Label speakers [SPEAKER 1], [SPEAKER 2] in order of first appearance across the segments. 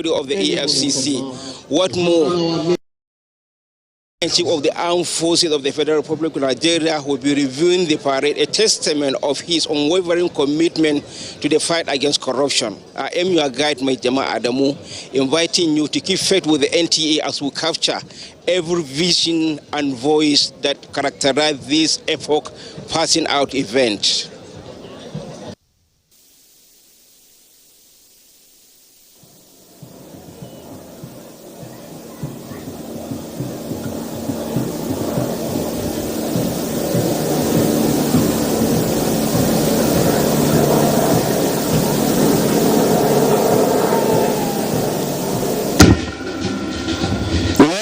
[SPEAKER 1] of the Efcc. What more? Chief of the Armed Forces of the Federal Republic of Nigeria will be reviewing the parade, a testament of his unwavering commitment to the fight against corruption. I am your guide, Majama Adamu, inviting you to keep faith with the NTA as we capture every vision and voice that characterize this epoch passing out event.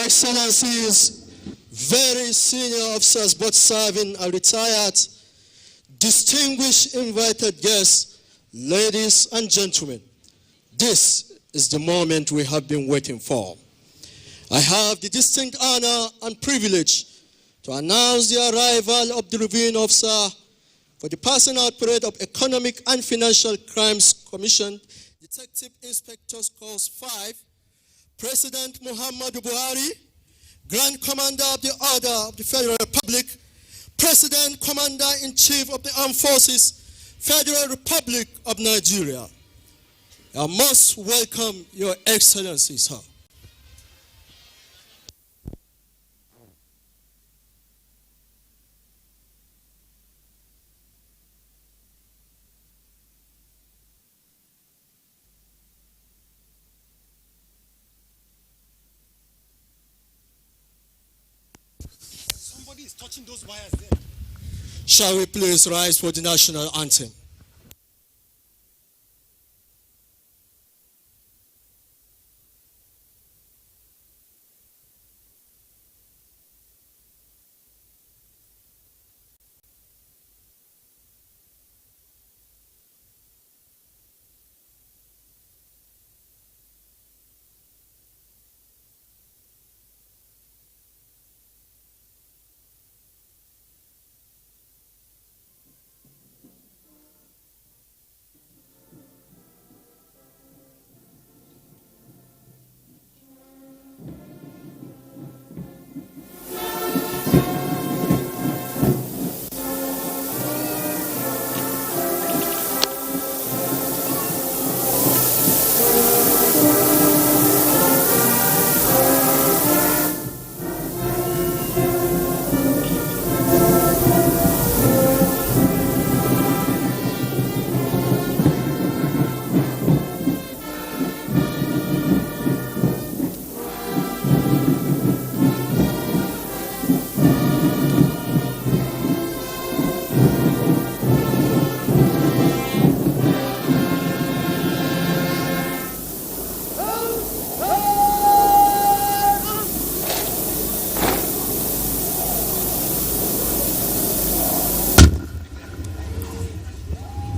[SPEAKER 2] Excellencies, very senior officers, both serving and retired, distinguished invited guests, ladies and gentlemen, this is the moment we have been waiting for. I have the distinct honor and privilege to announce the arrival of the reviewing officer for the passing out parade of Economic and Financial Crimes Commission, Detective Inspectors Course 5, President Muhammadu Buhari, Grand Commander of the Order of the Federal Republic, President Commander-in-Chief of the Armed Forces, Federal Republic of Nigeria. I most welcome Your Excellency, sir.
[SPEAKER 3] Somebody is touching those wires there.
[SPEAKER 2] Shall we please rise for the national anthem?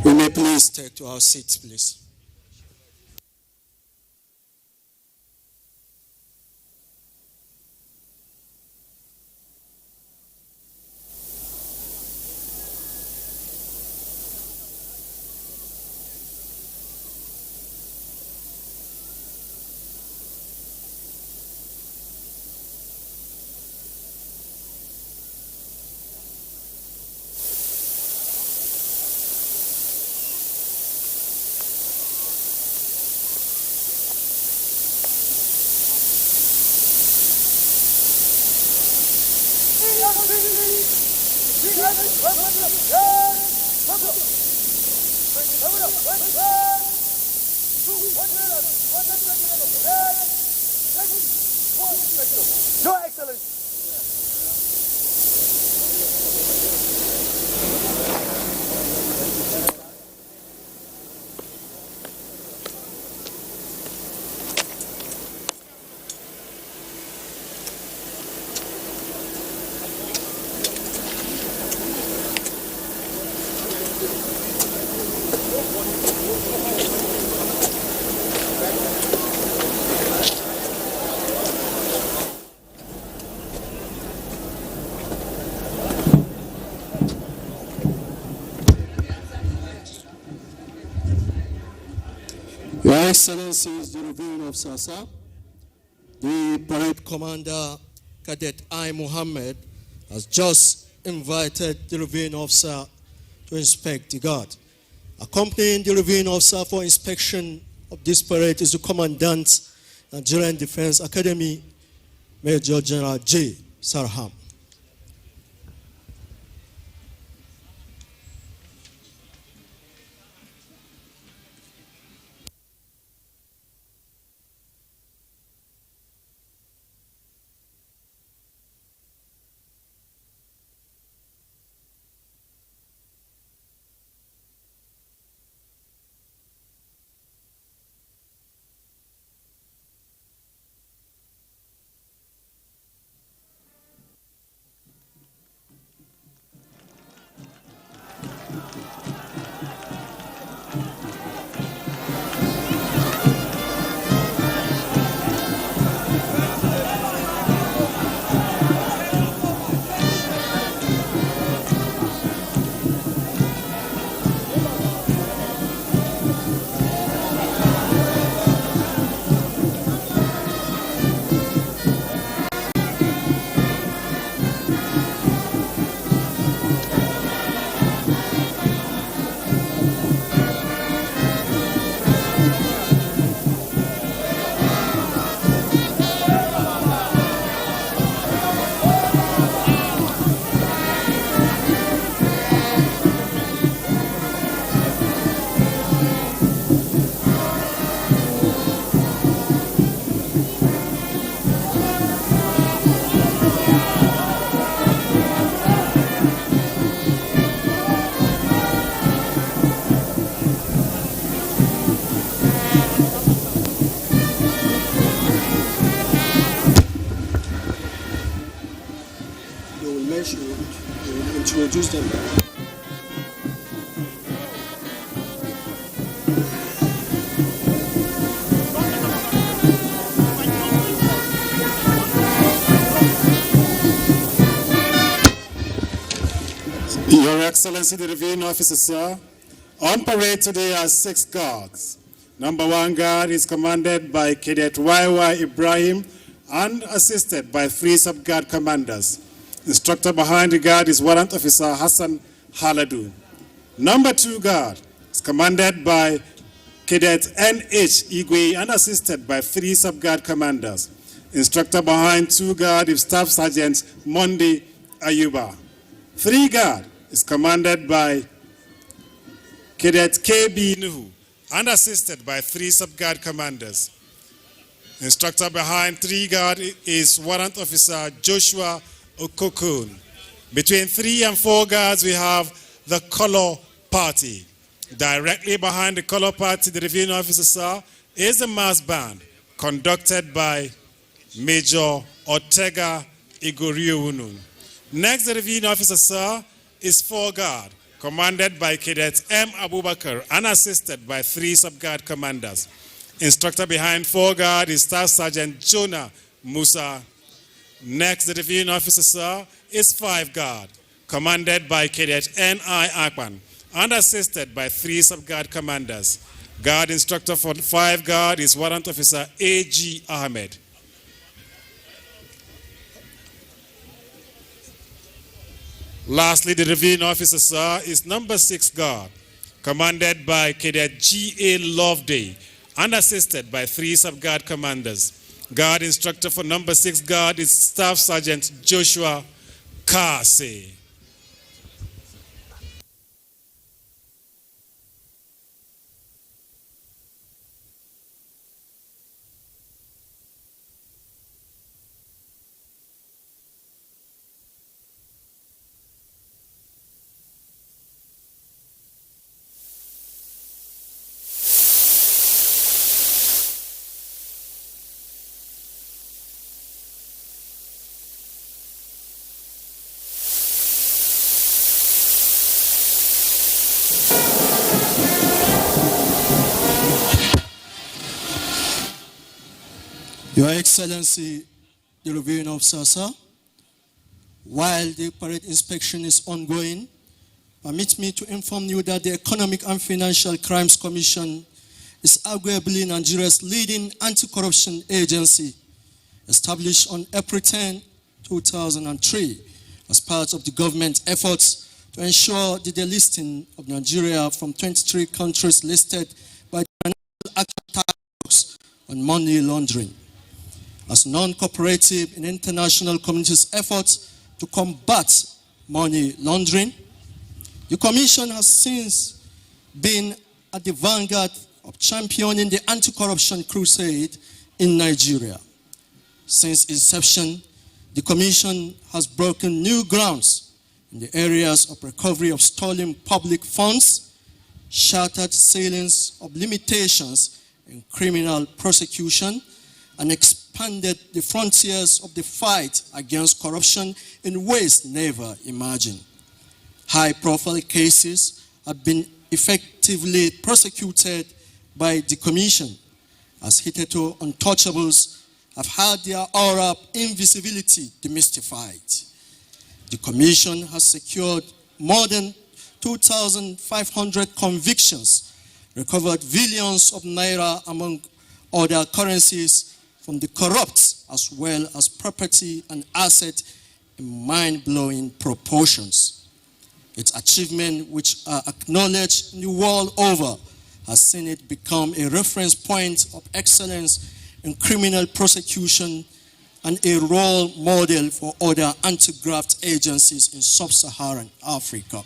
[SPEAKER 2] We may please take to our seats, please.
[SPEAKER 3] Your Excellency.
[SPEAKER 2] Your Excellencies, the reviewing Officer, sir. The parade commander, Cadet I. Muhammad, has just invited the reviewing officer to inspect the guard. Accompanying the reviewing officer for inspection of this parade is the Commandant, Nigerian Defense Academy, Major General J. Sarham. Introduce them.
[SPEAKER 3] Your Excellency, the reviewing officer, sir. On parade today are 6 guards. Number 1 guard is commanded by Cadet Y.Y. Ibrahim and assisted by 3 sub-guard commanders. Instructor behind the guard is Warrant Officer Hassan Haladu. Number 2 guard is commanded by Cadet N.H. Igwe and assisted by 3 sub-guard commanders. Instructor behind 2 guard is Staff Sergeant Mondi Ayuba. 3 guard is commanded by Cadet K.B. Nuhu and assisted by 3 sub-guard commanders. Instructor behind 3 guard is Warrant Officer Joshua Okokun. Between 3 and 4 guards, we have the color party. Directly behind the color party, the reviewing officer, sir, is the mass band conducted by Major Ortega Igoriunun. Next, the reviewing officer, sir, is 4 guard, commanded by Cadet M. Abubakar and assisted by 3 sub-guard commanders. Instructor behind 4 guard is Staff Sergeant Jonah Musa. Next, the reviewing officer, sir, is 5 guard, commanded by Cadet N.I. Akpan and assisted by 3 sub-guard commanders. Guard instructor for 5 guard is Warrant Officer A.G. Ahmed. Lastly, the reviewing officer, sir, is number 6 guard, commanded by Cadet G.A. Loveday and assisted by 3 sub-guard commanders. Guard instructor for number 6 guard is Staff Sergeant Joshua Kase.
[SPEAKER 2] Your Excellency, the reviewing officer, sir, while the parade inspection is ongoing, permit me to inform you that the Economic and Financial Crimes Commission is arguably Nigeria's leading anti-corruption agency, established on April 10, 2003, as part of the government's efforts to ensure the delisting of Nigeria from 23 countries listed by the National Action Task on money laundering. As non-cooperative in international community's efforts to combat money laundering, the Commission has since been at the vanguard of championing the anti-corruption crusade in Nigeria. Since inception, the Commission has broken new grounds in the areas of recovery of stolen public funds, shattered ceilings of limitations in criminal prosecution, and expanded the frontiers of the fight against corruption in ways never imagined. High-profile cases have been effectively prosecuted by the Commission, as hitherto untouchables have had their aura of invisibility demystified. The Commission has secured more than 2,500 convictions, recovered billions of naira among other currencies from the corrupt, as well as property and asset in mind-blowing proportions. Its achievements, which are acknowledged the world over, has seen it become a reference point of excellence in criminal prosecution and a role model for other anti-graft agencies in sub-Saharan Africa.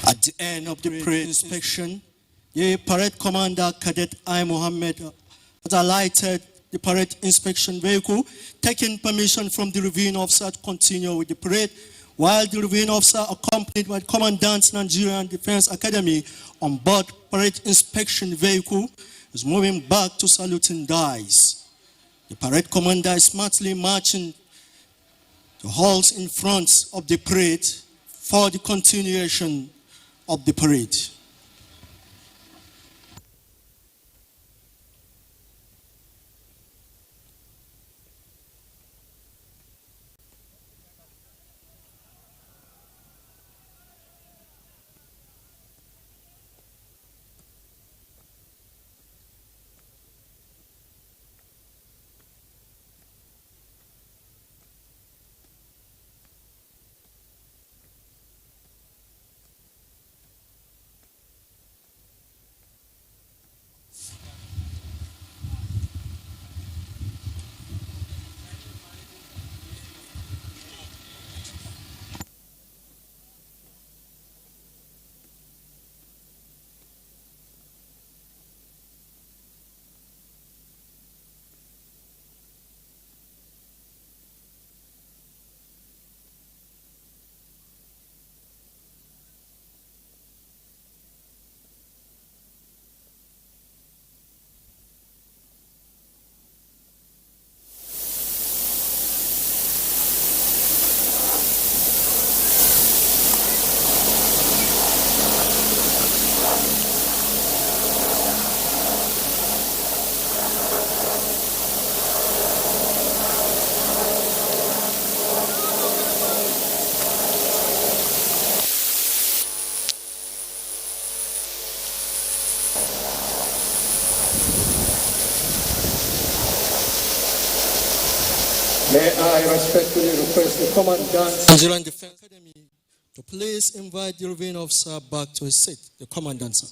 [SPEAKER 2] At the end of the parade inspection, the parade commander, Cadet I. Mohammed, has alighted the parade inspection vehicle, taking permission from the reviewing officer to continue with the parade, while the reviewing officer, accompanied by Kommandant Nigerian Defense Academy on board parade inspection vehicle, is moving back to saluting dice. The parade commander is smartly marching to halt in front of the parade for the continuation of the parade. May I respectfully request the Commandant, Nigerian Defense Academy, to please invite the reviewing officer back to his seat, the Commandant, sir.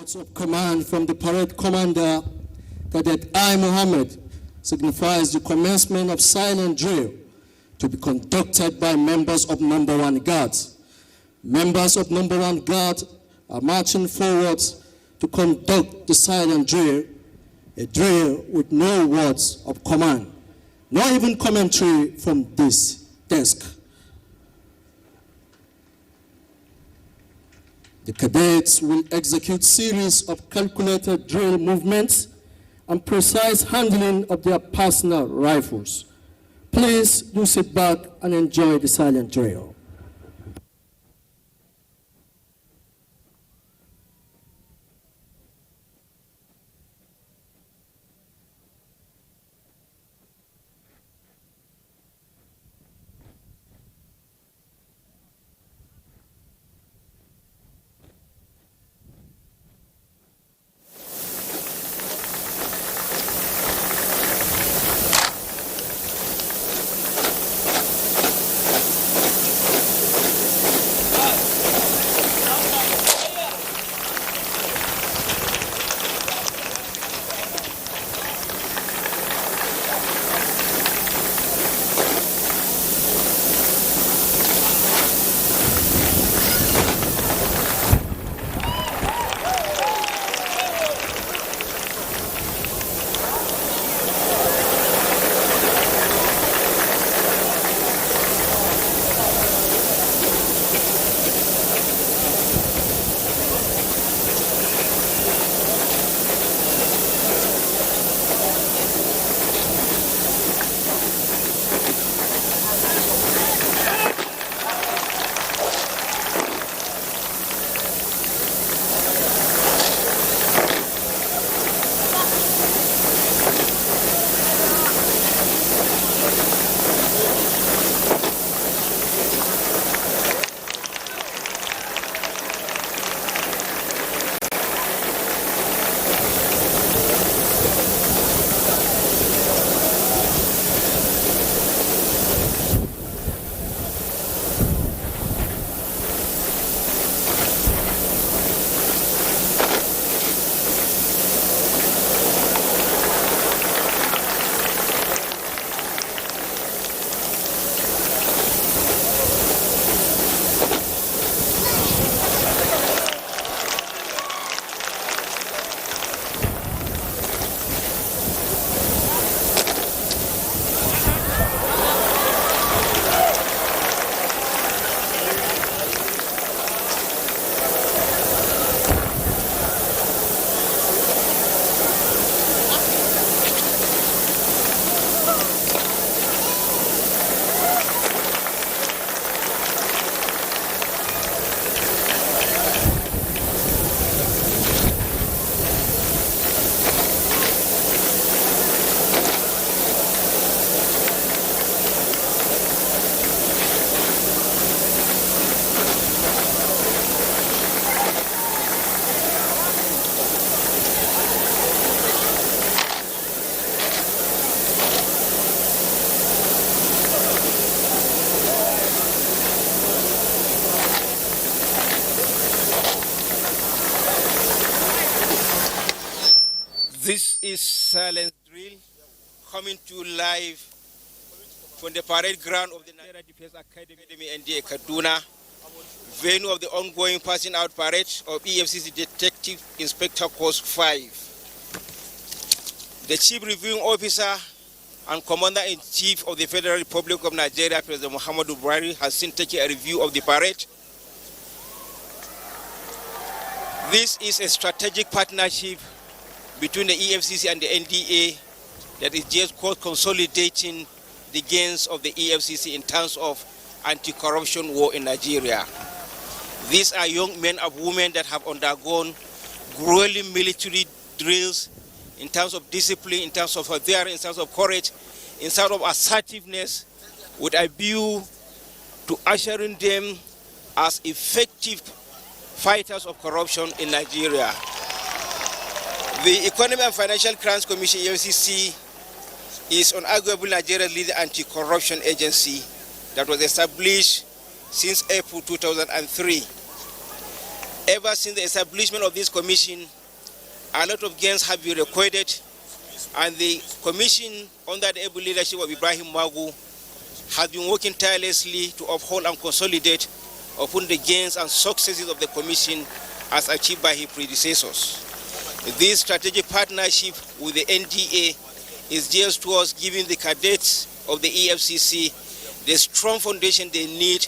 [SPEAKER 2] Words of command from the parade commander, Cadet I. Mohammed, signifies the commencement of silent drill to be conducted by members of Number 1 Guard. Members of Number 1 Guard are marching forward to conduct the silent drill, a drill with no words of command, not even commentary from this desk. The cadets will execute series of calculated drill movements and precise handling of their personal rifles. Please do sit back and enjoy the silent drill.
[SPEAKER 1] This is silent drill coming to you live from the parade ground of the Nigerian Defense Academy NDA Kaduna, venue of the ongoing passing out parade of EFCC Detective Inspector Post 5. The Chief Reviewing Officer and Commander-in-Chief of the Federal Republic of Nigeria, President Muhammadu Buhari, has since taken a review of the parade. This is a strategic partnership between the EFCC and the NDA that is just called consolidating the gains of the EFCC in terms of anti-corruption war in Nigeria. These are young men and women that have undergone grueling military drills in terms of discipline, in terms of adherence, in terms of courage, in terms of assertiveness, with a view to ushering them as effective fighters of corruption in Nigeria. The Economic and Financial Crimes Commission, EFCC, is an arguably Nigeria's leading anti-corruption agency that was established since April 2003. Ever since the establishment of this commission, a lot of gains have been recorded, and the commission, under the able leadership of Ibrahim Magu, has been working tirelessly to uphold and consolidate upon the gains and successes of the commission as achieved by his predecessors. This strategic partnership with the NDA is just towards giving the cadets of the EFCC the strong foundation they need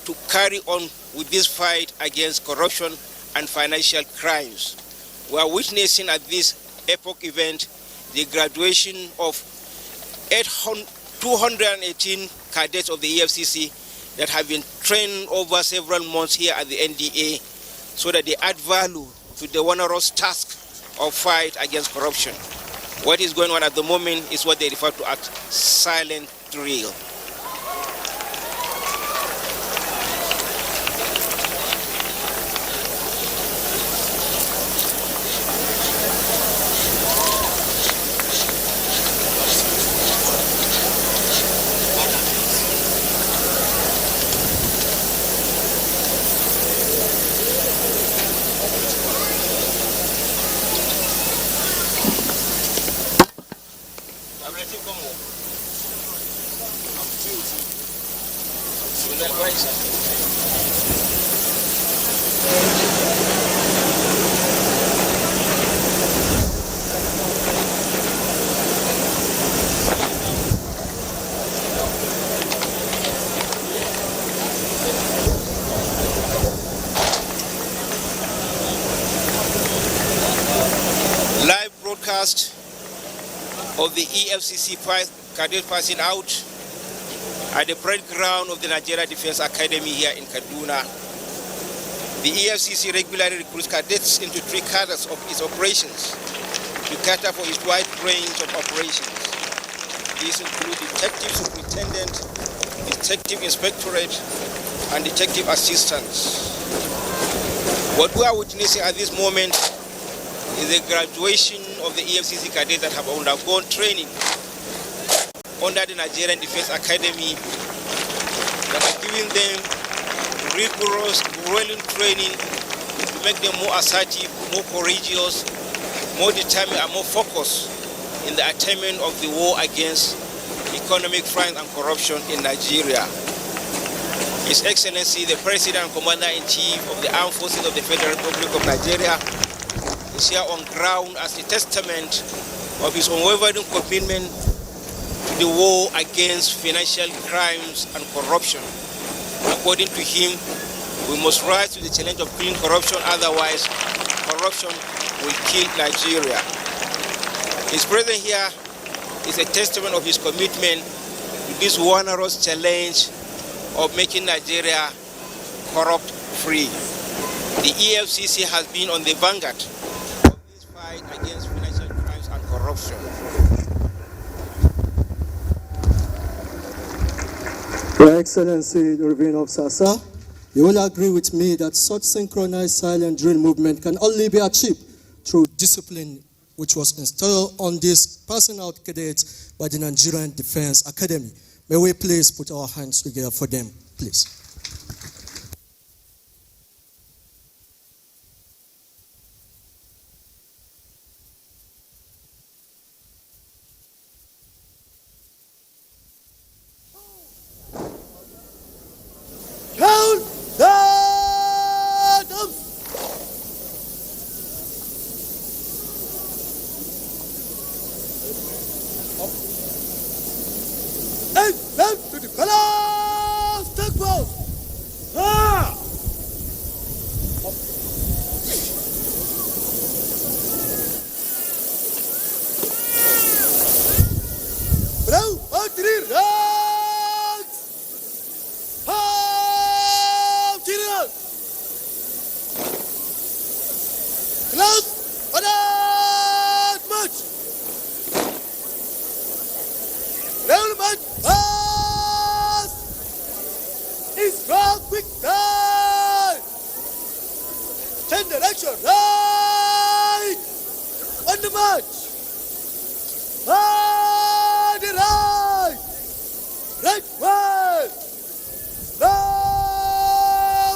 [SPEAKER 1] to carry on with this fight against corruption and financial crimes. We are witnessing at this epoch event the graduation of 218 cadets of the EFCC that have been trained over several months here at the NDA so that they add value to the onerous task of fight against corruption. What is going on at the moment is what they refer to as silent drill. Live broadcast of the EFCC cadet passing out at the parade ground of the Nigerian Defense Academy here in Kaduna. The EFCC regularly recruits cadets into 3 cadres of its operations to cater for its wide range of operations. These include Detective Superintendent, Detective Inspectorate, and Detective Assistants. What we are witnessing at this moment is the graduation of the EFCC cadets that have undergone training under the Nigerian Defense Academy that are giving them rigorous, grueling training to make them more assertive, more courageous, more determined, and more focused in the attainment of the war against economic crime and corruption in Nigeria. His Excellency, the President and Commander-in-Chief of the Armed Forces of the Federal Republic of Nigeria, is here on ground as a testament of his unwavering commitment to the war against financial crimes and corruption. According to him, we must rise to the challenge of killing corruption, otherwise corruption will kill Nigeria. His presence here is a testament of his commitment to this onerous challenge of making Nigeria corrupt-free. The EFCC has been on the vanguard of this fight against financial crimes and corruption.
[SPEAKER 2] Your Excellency, the Reverend Officer, sir, you will agree with me that such synchronized silent drill movement can only be achieved through discipline which was installed on these passing out cadets by the Nigerian Defense Academy. May we please put our hands together for them, please. Action! Right! On the march! On the right! Right, right!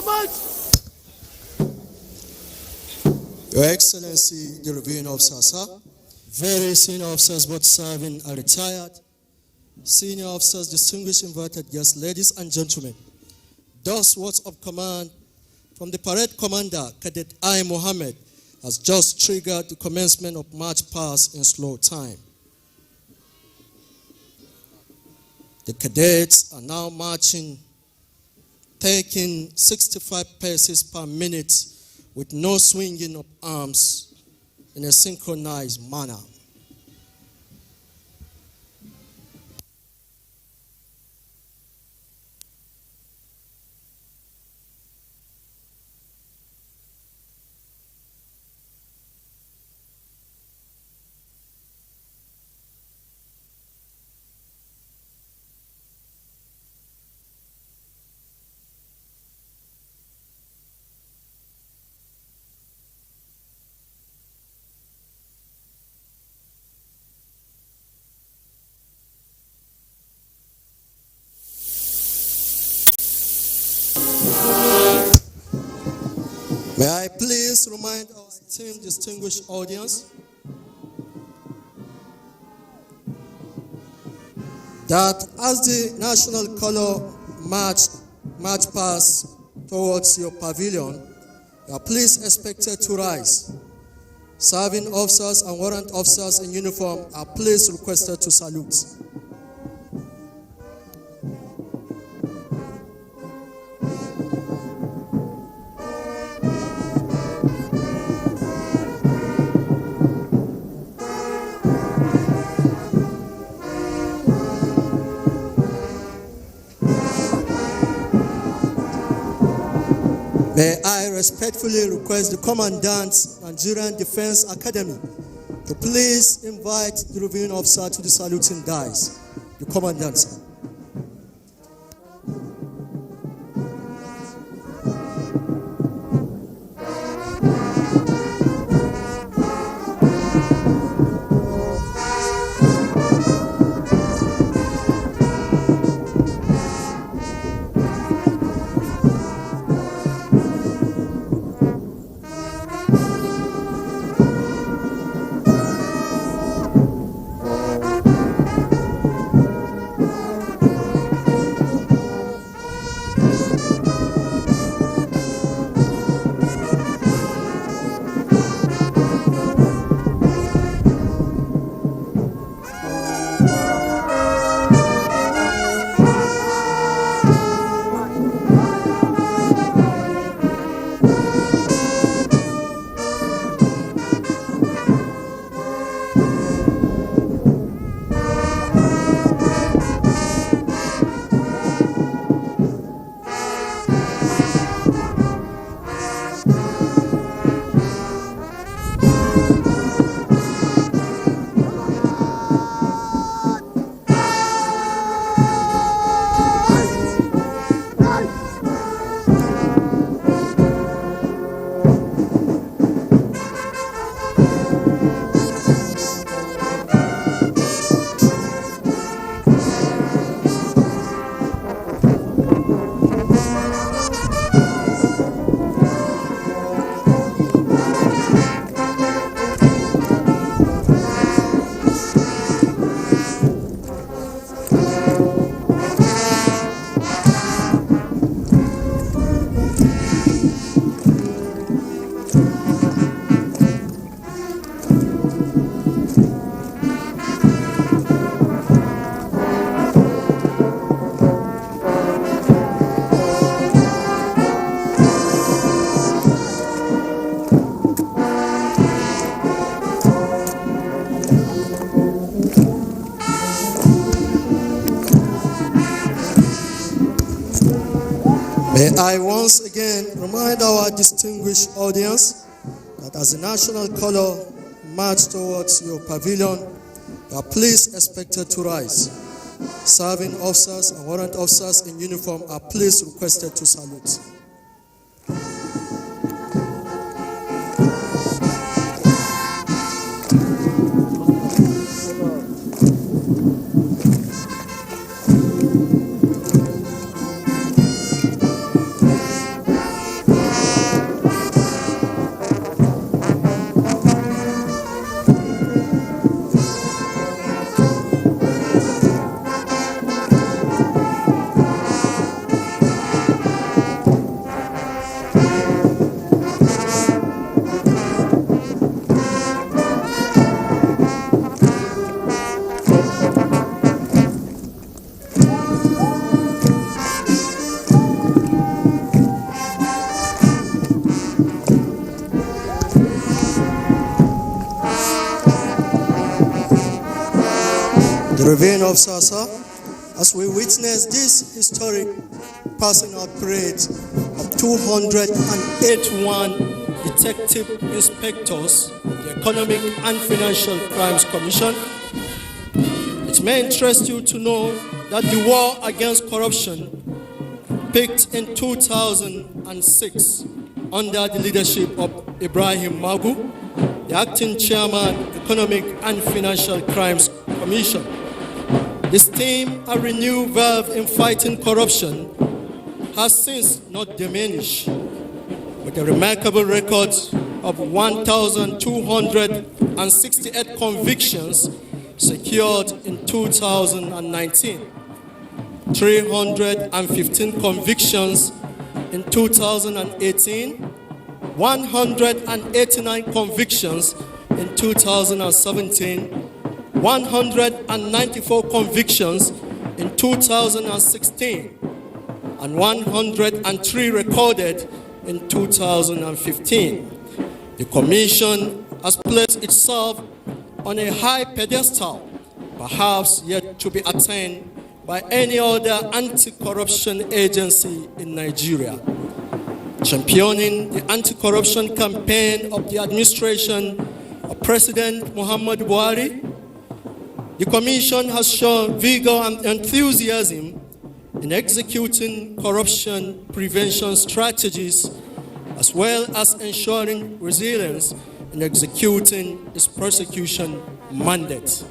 [SPEAKER 2] March! Your Excellency, the Reviewing Officer, sir, very senior officers both serving and retired, senior officers, distinguished invited guests, ladies and gentlemen, thus words of command from the parade commander, Cadet I. Mohammed, has just triggered the commencement of march past in slow time. The cadets are now marching, taking 65 paces per minute with no swinging of arms in a synchronized manner. May I please remind our esteemed distinguished audience that as the national color march past towards your pavilion, you are please expected to rise. Serving officers and warrant officers in uniform are please requested to salute. May I respectfully request the Commandant, Nigerian Defense Academy, to please invite the reviewing officer to the saluting dais. The Commandant, sir. May I once again remind our distinguished audience that as the national color march towards your pavilion, you are please expected to rise. Serving officers and warrant officers in uniform are please requested to salute. Reverend Officer, as we witness this historic passing out parade of 281 detective inspectors of the Economic and Financial Crimes Commission, it may interest you to know that the war against corruption peaked in 2006 under the leadership of Ibrahim Magu, the acting chairman of the Economic and Financial Crimes Commission. This team, a renewed verve in fighting corruption, has since not diminished, with a remarkable record of 1,268 convictions secured in 2019, 315 convictions in 2018, 189 convictions in 2017, 194 convictions in 2016, and 103 recorded in 2015. The Commission has placed itself on a high pedestal, perhaps yet to be attained by any other anti-corruption agency in Nigeria. Championing the anti-corruption campaign of the administration of President Muhammadu Buhari, the Commission has shown vigor and enthusiasm in executing corruption prevention strategies, as well as ensuring resilience in executing its prosecution mandate.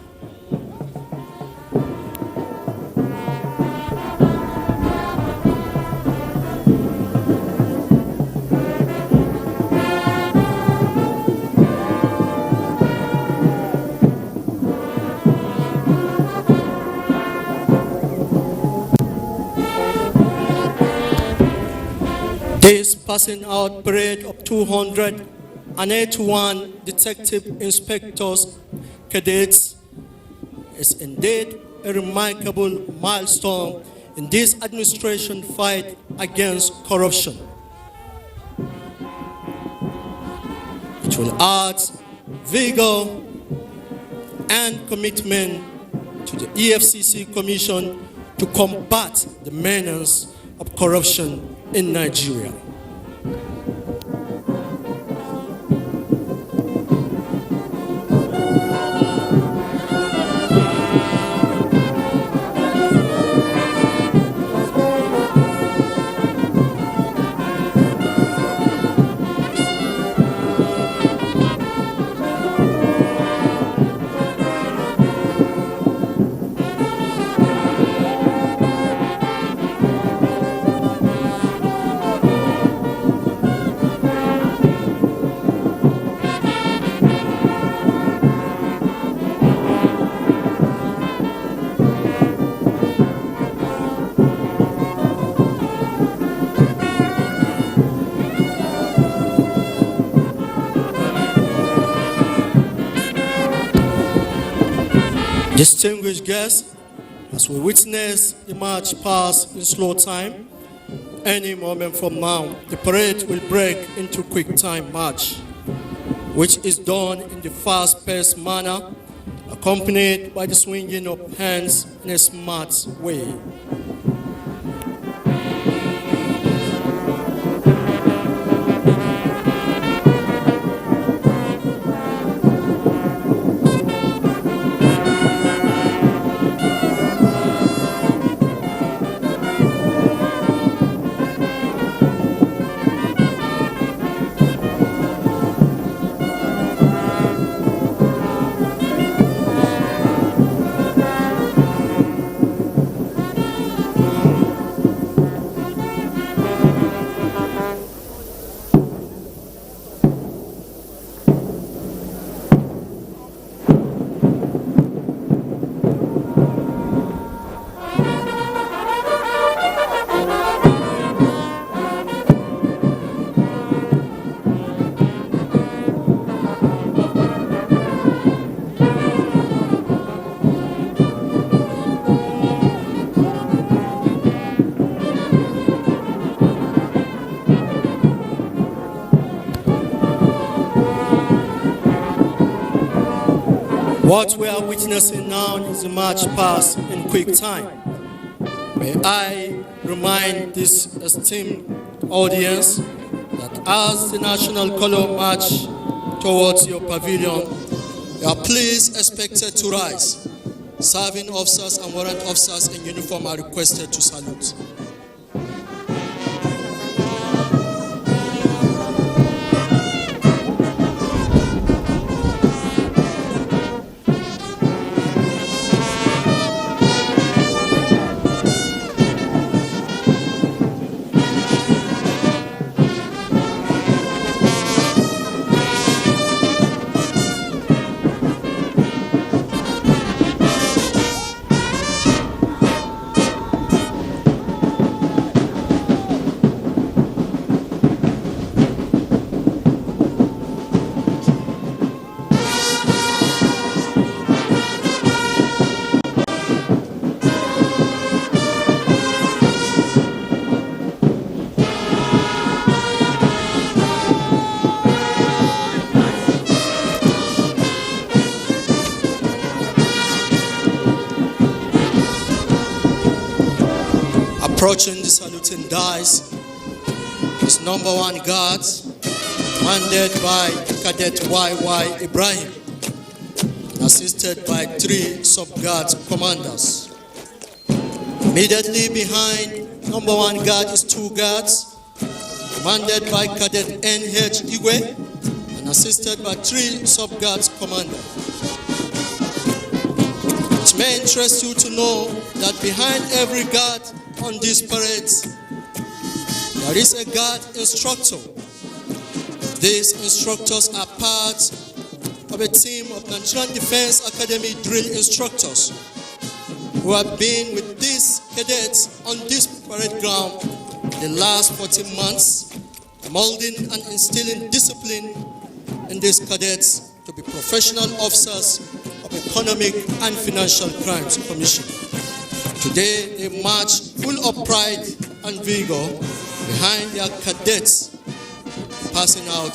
[SPEAKER 2] This passing out parade of 281 detective inspectors cadets is indeed a remarkable milestone in this administration fight against corruption. It will add vigor and commitment to the Efcc Commission to combat the menace of corruption in Nigeria. Distinguished guests, as we witness the march pass in slow time, any moment from now, the parade will break into quick time march, which is done in the fast-paced manner, accompanied by the swinging of hands in a smart way. What we are witnessing now is a march past in quick time. May I remind this esteemed audience that as the national color march towards your pavilion, you are please expected to rise. Serving officers and warrant officers in uniform are requested to salute. Approaching the saluting dice is number 1 guard, commanded by Cadet YY Ibrahim, and assisted by 3 sub-guard commanders. Immediately behind number 1 guard is 2 guards, commanded by Cadet NH Igwe, and assisted by 3 sub-guard commanders. It may interest you to know that behind every guard on this parade, there is a guard instructor. These instructors are part of a team of Nigerian Defense Academy drill instructors who have been with these cadets on this parade ground the last 14 months, molding and instilling discipline in these cadets to be professional officers of Economic and Financial Crimes Commission. Today, they march full of pride and vigor behind their cadets, passing out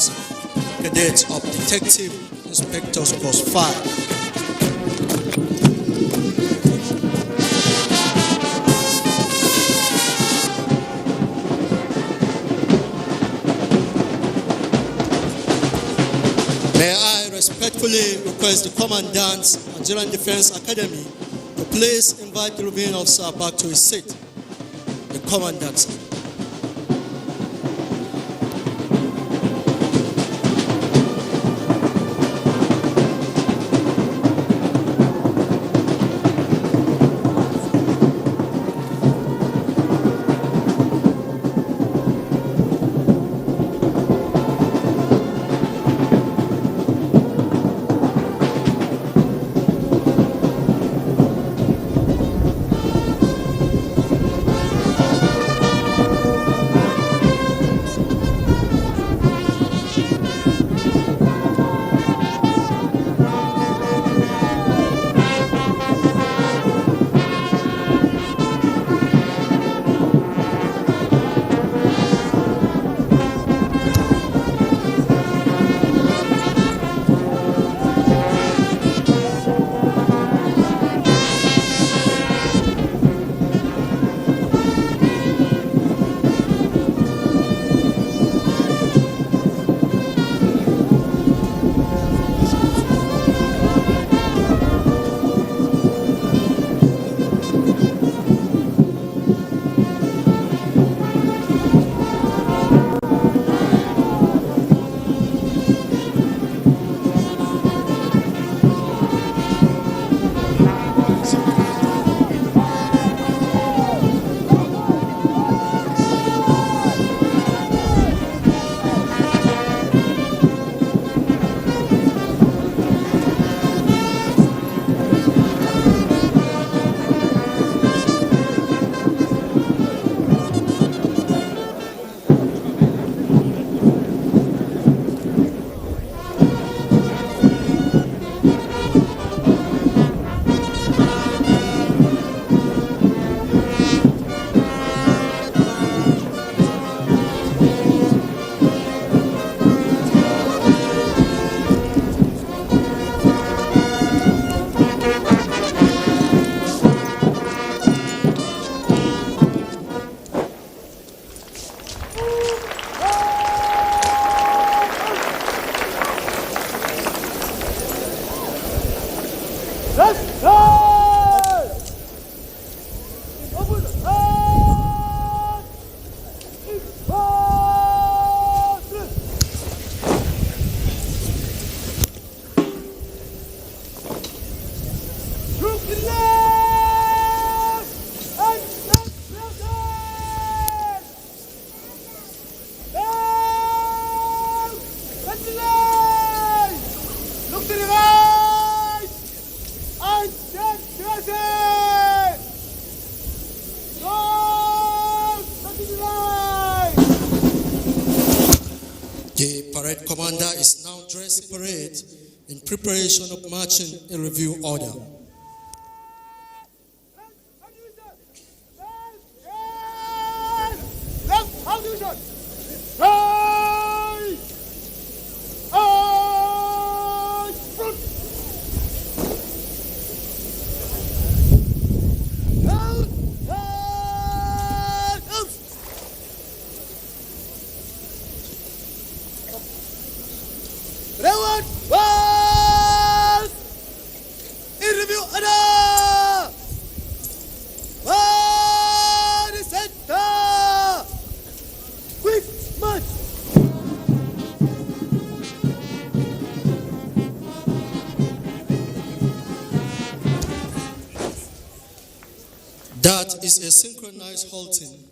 [SPEAKER 2] cadets of Detective Inspector's Course 5. May I respectfully request the Commandant, Nigerian Defense Academy, to please invite the reviewing officer back to his seat. The Commandant. The parade commander is now dressing parade in preparation of marching in review order. That is a synchronized halting.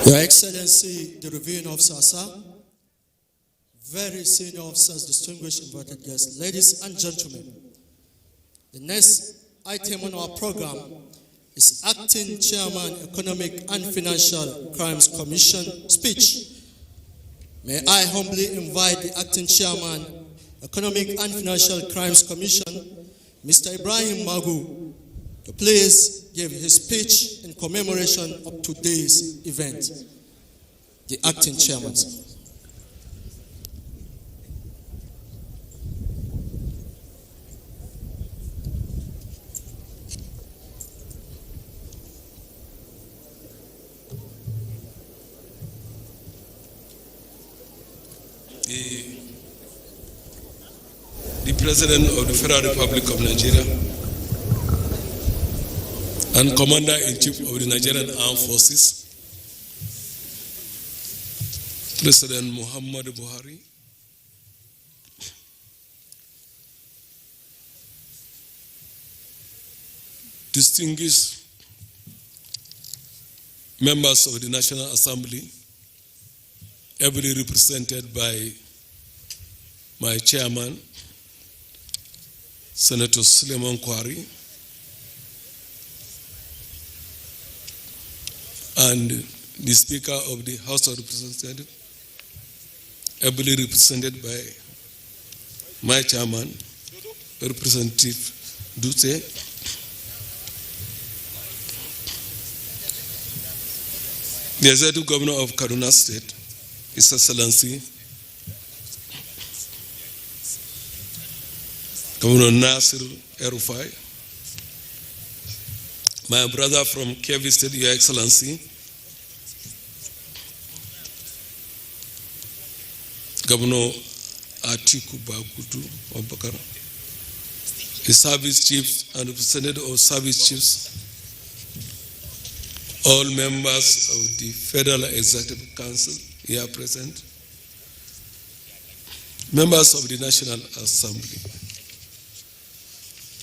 [SPEAKER 2] Your Excellency, the Reviewing Officer, sir, very senior officers, distinguished invited guests, ladies and gentlemen, the next item on our program is Acting Chairman, Economic and Financial Crimes Commission speech. May I humbly invite the Acting Chairman, Economic and Financial Crimes Commission, Mr. Ibrahim Magu, to please give his speech in commemoration of today's event. The Acting Chairman.
[SPEAKER 4] The President of the Federal Republic of Nigeria and Commander-in-Chief of the Nigerian Armed Forces, President Muhammadu Buhari, distinguished members of the National Assembly, ably represented by my chairman, Senator Suleiman Kwari, and the Speaker of the House of Representatives, ably represented by my chairman, Representative Dutse, the Executive Governor of Kaduna State, His Excellency Governor Nasir El-Rufai, my brother from Kebbi State, Your Excellency, Governor Atiku Bagudu Abubakar, the service chiefs and representative of service chiefs, all members of the Federal Executive Council here present, members of the National Assembly,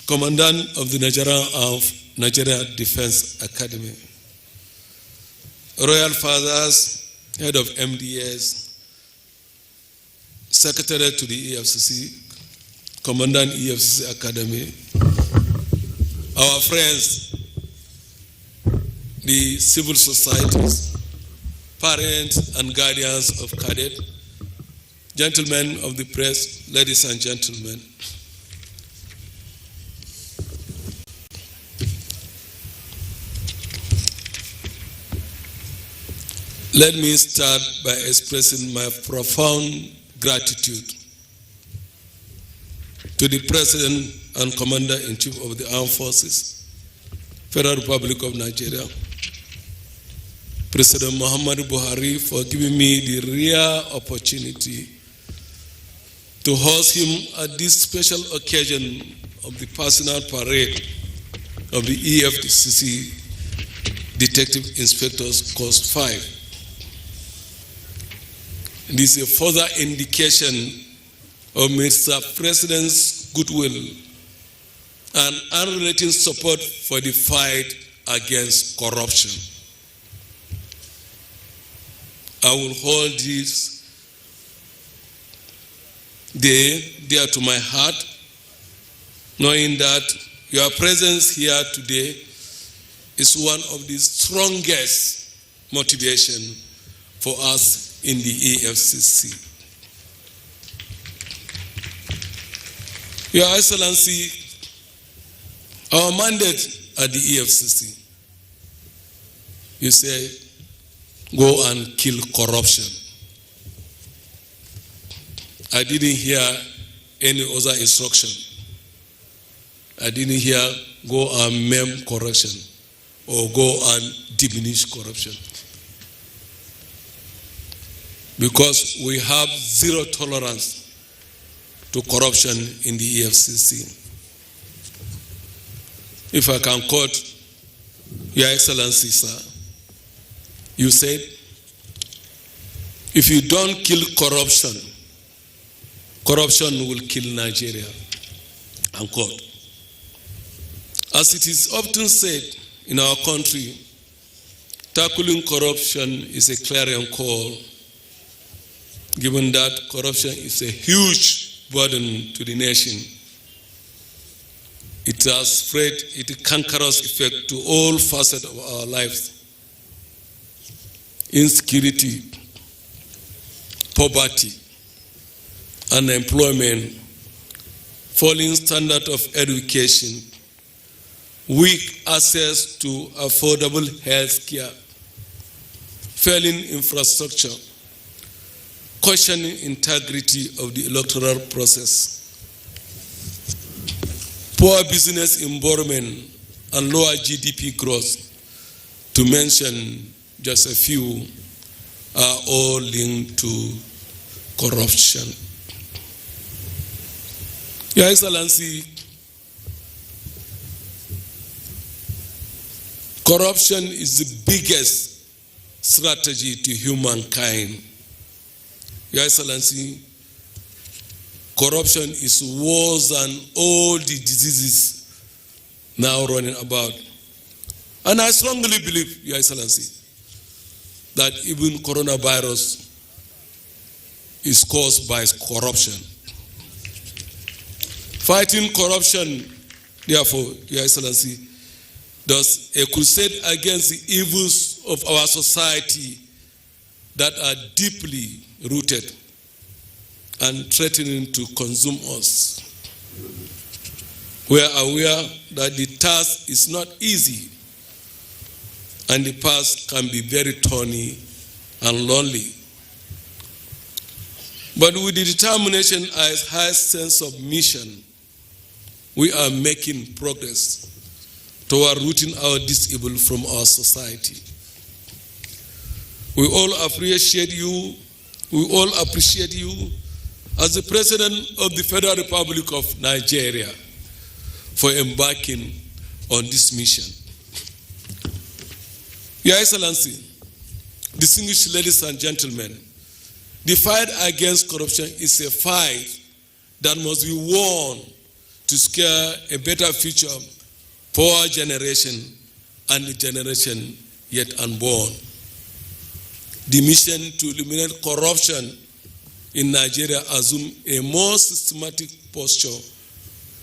[SPEAKER 4] Commandant of the Nigeria Defense Academy, Royal Fathers, Head of MDS, Secretary to the Efcc, Commandant EFCC Academy, our friends, the civil societies, parents and guardians of cadet, gentlemen of the press, ladies and gentlemen. Let me start by expressing my profound gratitude to the President and Commander-in-Chief of the Armed Forces, Federal Republic of Nigeria, President Muhammadu Buhari, for giving me the rare opportunity to host him at this special occasion of the personal parade of the EFCC detective inspectors cost 5. This is a further indication of Mr. President's goodwill and unrelenting support for the fight against corruption. I will hold this day dear to my heart, knowing that your presence here today is one of the strongest motivation for us in the Efcc. Your Excellency, our mandate at the Efcc, you say, go and kill corruption. I didn't hear any other instruction. I didn't hear go and maim corruption or go and diminish corruption. Because we have zero tolerance to corruption in the Efcc. If I can quote Your Excellency, sir, you said, if you don't kill corruption, corruption will kill Nigeria, unquote. As it is often said in our country, tackling corruption is a clarion call, given that corruption is a huge burden to the nation. It has spread its cankerous effect to all facets of our lives. Insecurity, poverty, unemployment, falling standard of education, weak access to affordable health care, failing infrastructure, questioning integrity of the electoral process, poor business environment, and lower GDP growth, to mention just a few, are all linked to corruption. Your Excellency, corruption is the biggest strategy to humankind. Your Excellency, corruption is worse than all the diseases now running about. And I strongly believe, Your Excellency, that even coronavirus is caused by corruption. Fighting corruption, therefore, Your Excellency, does a crusade against the evils of our society that are deeply rooted and threatening to consume us. We are aware that the task is not easy, and the path can be very thorny and lonely. But with the determination and a high sense of mission, we are making progress toward rooting out this evil from our society. We all appreciate you. We all appreciate you as the President of the Federal Republic of Nigeria for embarking on this mission. Your Excellency, distinguished ladies and gentlemen, the fight against corruption is a fight that must be won to secure a better future for our generation and the generation yet unborn. The mission to eliminate corruption in Nigeria assumed a more systematic posture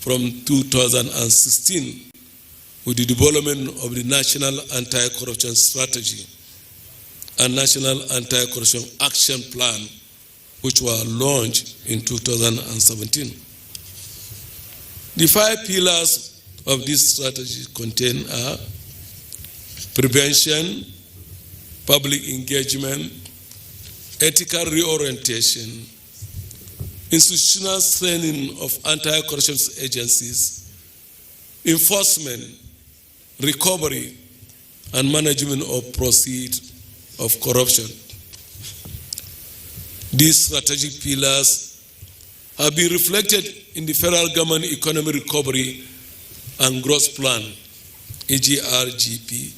[SPEAKER 4] from 2016 with the development of the National Anti-Corruption Strategy and National Anti-Corruption Action Plan, which were launched in 2017. The 5 pillars of this strategy contain prevention, public engagement, ethical reorientation, institutional training of anti-corruption agencies, enforcement, recovery, and management of proceeds of corruption. These strategic pillars have been reflected in the Federal Government Economic Recovery and Growth Plan, EGRGP,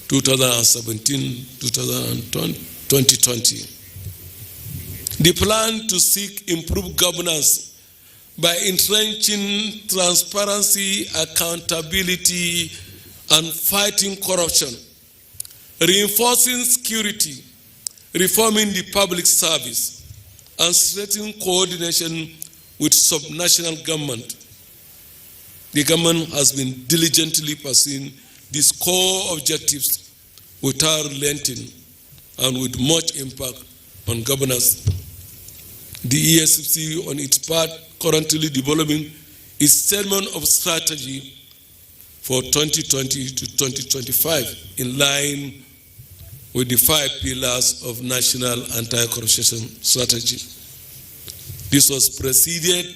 [SPEAKER 4] 2017-2020. The plan to seek improved governance by entrenching transparency, accountability, and fighting corruption, reinforcing security, reforming the public service, and strengthening coordination with subnational government. The government has been diligently pursuing these core objectives without relenting and with much impact on governance. The Efcc, on its part, currently developing its statement of strategy for 2020 to 2025 in line with the 5 pillars of National Anti-Corruption Strategy. This was preceded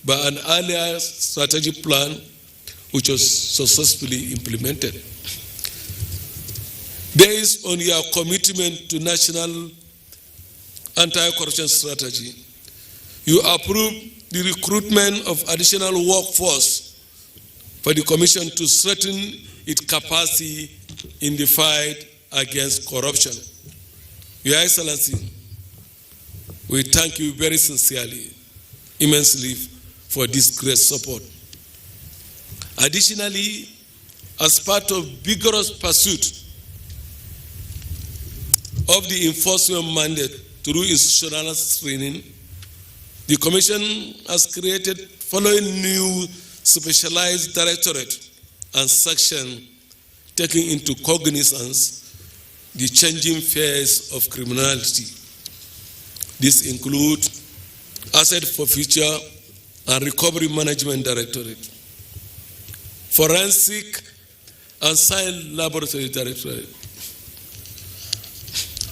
[SPEAKER 4] by an earlier strategy plan which was successfully implemented. Based on your commitment to National Anti-Corruption Strategy, you approved the recruitment of additional workforce for the Commission to strengthen its capacity in the fight against corruption. Your Excellency, we thank you very sincerely, immensely for this great support. Additionally, as part of vigorous pursuit of the enforcement mandate through institutional training, the Commission has created following new specialized directorate and section taking into cognizance the changing phase of criminality. This includes Asset Forfeiture and Recovery Management Directorate, Forensic and Science Laboratory Directorate,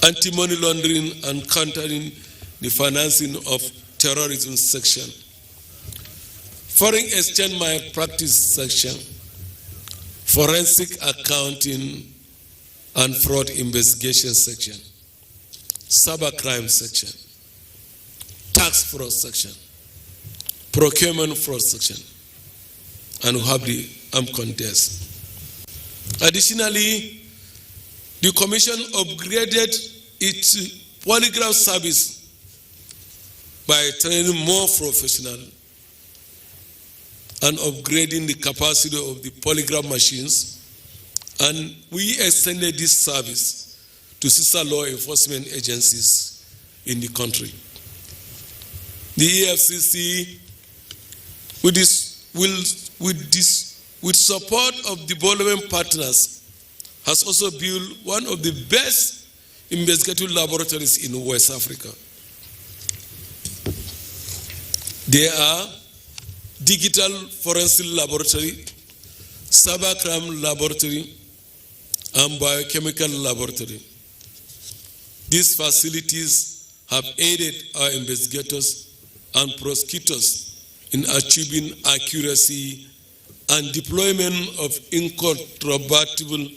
[SPEAKER 4] Anti-Money Laundering and Countering the Financing of Terrorism section, Foreign Exchange Malpractice section, Forensic Accounting and Fraud Investigation section, Cybercrime section, Tax Fraud section, Procurement Fraud section, and we have the armed contest. Additionally, the Commission upgraded its polygraph service by training more professionals and upgrading the capacity of the polygraph machines, and we extended this service to sister law enforcement agencies in the country. The Efcc, with support of development partners, has also built one of the best investigative laboratories in West Africa. They are Digital Forensic Laboratory, Cybercrime Laboratory, and Biochemical Laboratory. These facilities have aided our investigators and prosecutors in achieving accuracy and deployment of incontrovertible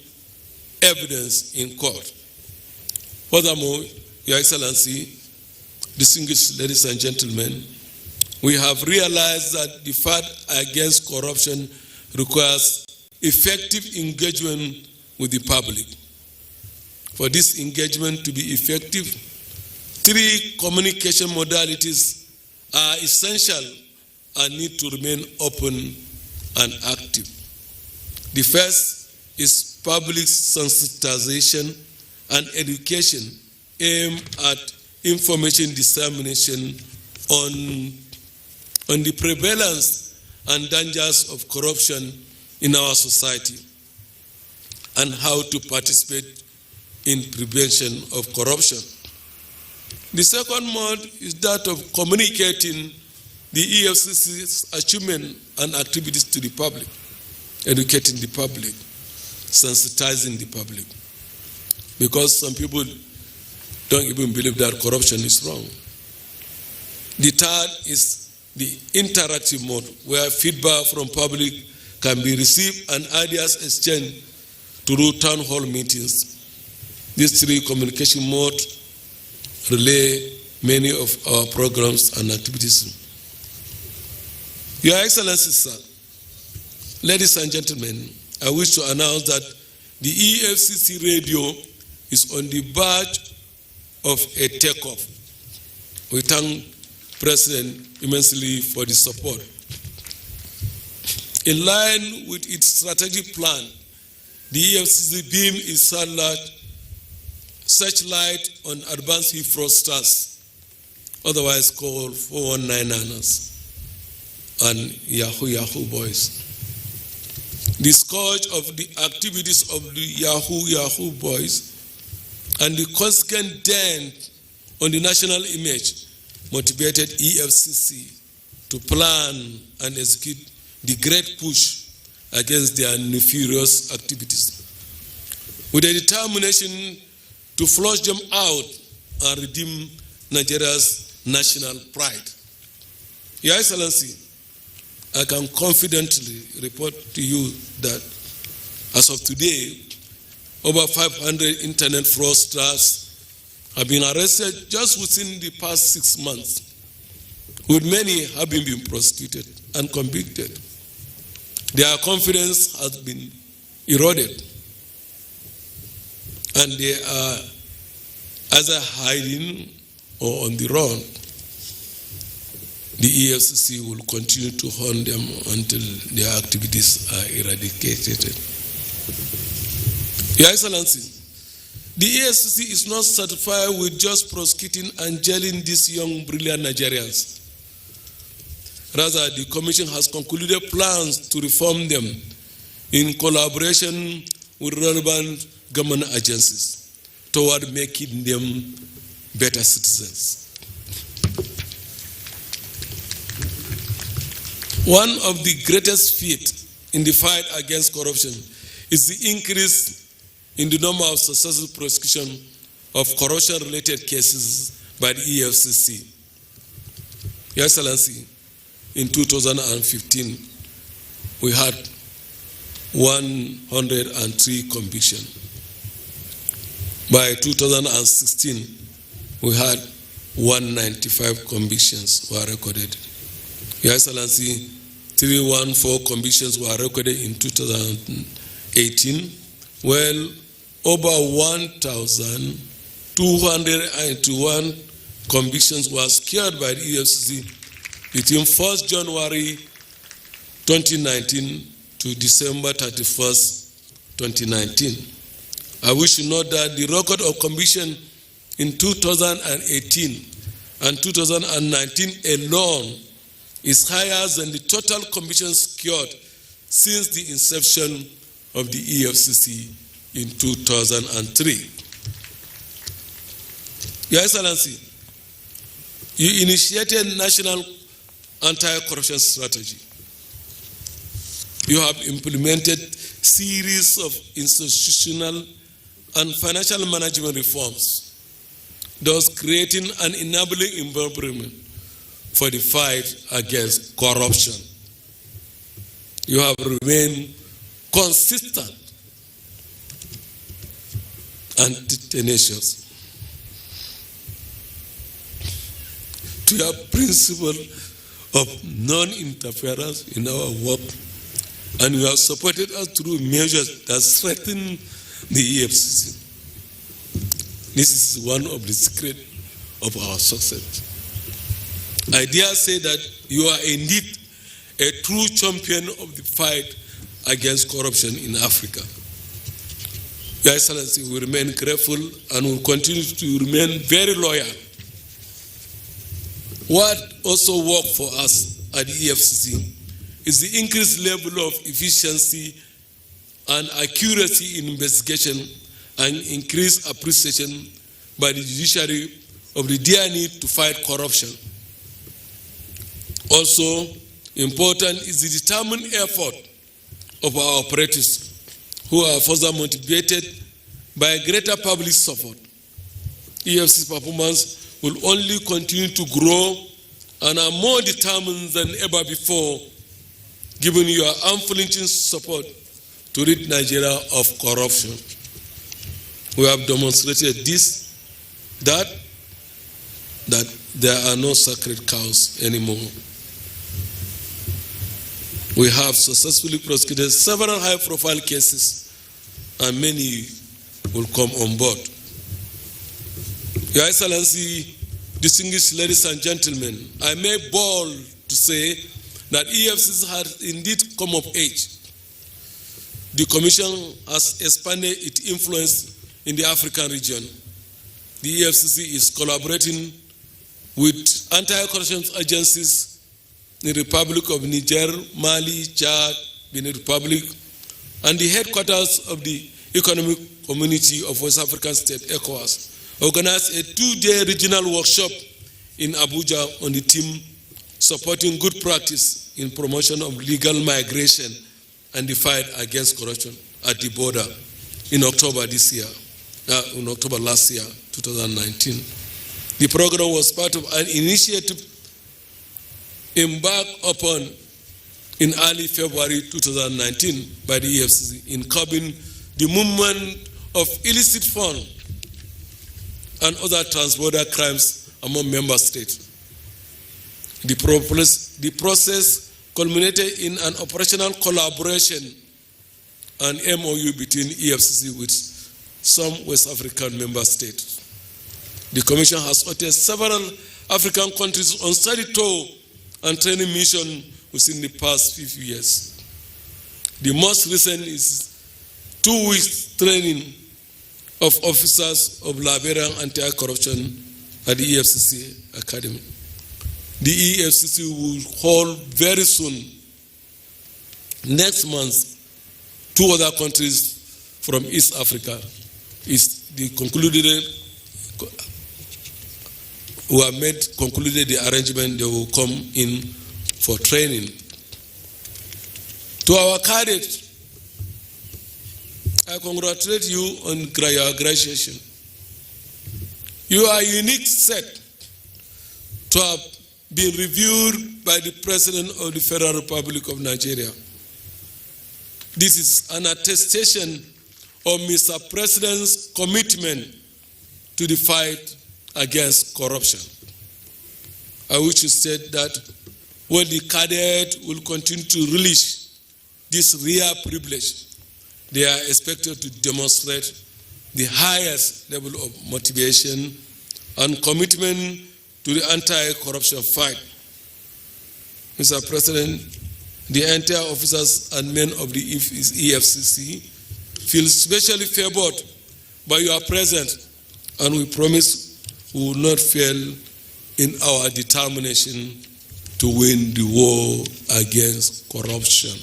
[SPEAKER 4] evidence in court. Furthermore, Your Excellency, distinguished ladies and gentlemen, we have realized that the fight against corruption requires effective engagement with the public. For this engagement to be effective, 3 communication modalities are essential and need to remain open and active. The first is public sensitization and education aimed at information dissemination on the prevalence and dangers of corruption in our society and how to participate in prevention of corruption. The second mode is that of communicating the EFCC's achievement and activities to the public, educating the public, sensitizing the public. Because some people don't even believe that corruption is wrong. The third is the interactive mode, where feedback from public can be received and ideas exchanged through town hall meetings. These 3 communication modes relay many of our programs and activities. Your Excellency, sir, ladies and gentlemen, I wish to announce that the EFCC radio is on the verge of a takeoff. We thank President immensely for the support. In line with its strategic plan, the EFCC beam its searchlight on advanced fraudsters, otherwise called 419ers, and Yahoo boys. The scourge of the activities of the Yahoo boys and the consequent dent on the national image motivated EFCC to plan and execute the great push against their nefarious activities, with a determination to flush them out and redeem Nigeria's national pride. Your Excellency, I can confidently report to you that as of today, over 500 internet fraudsters have been arrested just within the past 6 months, with many having been prosecuted and convicted. Their confidence has been eroded, and they are either hiding or on the run. The EFCC will continue to hunt them until their activities are eradicated. Your Excellency, the EFCC is not satisfied with just prosecuting and jailing these young, brilliant Nigerians. Rather, the Commission has concluded plans to reform them in collaboration with relevant government agencies toward making them better citizens. One of the greatest feats in the fight against corruption is the increase in the number of successful prosecution of corruption-related cases by the EFCC. Your Excellency, in 2015, we had 103 convictions. By 2016, we had 195 convictions were recorded. Your Excellency, 314 convictions were recorded in 2018, well, over 1,281 convictions were secured by the EFCC between 1st January 2019 to December 31st, 2019. I wish to note that the record of conviction in 2018 and 2019 alone is higher than the total convictions secured since the inception of the EFCC in 2003. Your Excellency, you initiated National Anti-Corruption Strategy. You have implemented series of institutional and financial management reforms, thus creating an enabling environment for the fight against corruption. You have remained consistent and tenacious to your principle of non-interference in our work, and you have supported us through measures that strengthen the EFCC. This is one of the secrets of our success. I dare say that you are indeed a true champion of the fight against corruption in Africa. Your Excellency, we remain grateful and will continue to remain very loyal. What also worked for us at the EFCC is the increased level of efficiency and accuracy in investigation and increased appreciation by the judiciary of the dire need to fight corruption. Also important is the determined effort of our operatives, who are further motivated by greater public support. EFCC performance will only continue to grow and are more determined than ever before, given your unflinching support to rid Nigeria of corruption. We have demonstrated that there are no sacred cows anymore. We have successfully prosecuted several high-profile cases and many will come on board. Your Excellency, distinguished ladies and gentlemen, I may bold to say that EFCC has indeed come of age. The Commission has expanded its influence in the African region. The EFCC is collaborating with anti-corruption agencies in the Republic of Niger, Mali, Chad, Benin Republic, and the headquarters of the Economic Community of West African States, ECOWAS, organized a 2-day regional workshop in Abuja on the theme supporting good practice in promotion of legal migration and the fight against corruption at the border in October last year, 2019. The program was part of an initiative embarked upon in early February 2019 by the EFCC in curbing the movement of illicit funds and other transborder crimes among member states. The process culminated in an operational collaboration and MOU between EFCC with some West African member states. The Commission has hosted several African countries on study tour and training mission within the past few years. The most recent is 2 weeks training of officers of Liberian anti-corruption at the EFCC Academy. The EFCC will hold very soon, next month, 2 other countries from East Africa. Concluded the arrangement, they will come in for training. To our cadets, I congratulate you on your graduation. You are a unique set to have been reviewed by the President of the Federal Republic of Nigeria. This is an attestation of Mr. President's commitment to the fight against corruption. I wish to state that while the cadet will continue to relish this rare privilege, they are expected to demonstrate the highest level of motivation and commitment to the anti-corruption fight. Mr. President, the entire officers and men of the EFCC feel specially favored by your presence, and we promise we will not fail in our determination to win the war against corruption.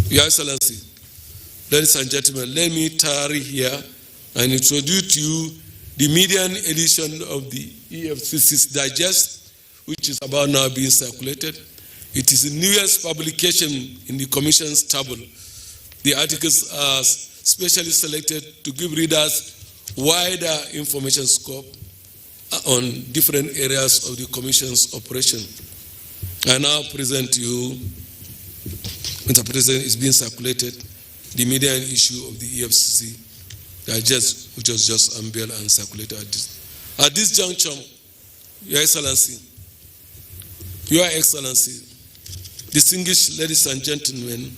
[SPEAKER 4] Your Excellency, ladies and gentlemen, let me tarry here and introduce to you the median edition of the EFCC's Digest, which is about now being circulated. It is the newest publication in the Commission's table. The articles are specially selected to give readers wider information scope on different areas of the Commission's operation. I now present to you, Mr. President, is being circulated, the median issue of the EFCC Digest, which was just unveiled and circulated at this juncture. Your Excellency, distinguished ladies and gentlemen,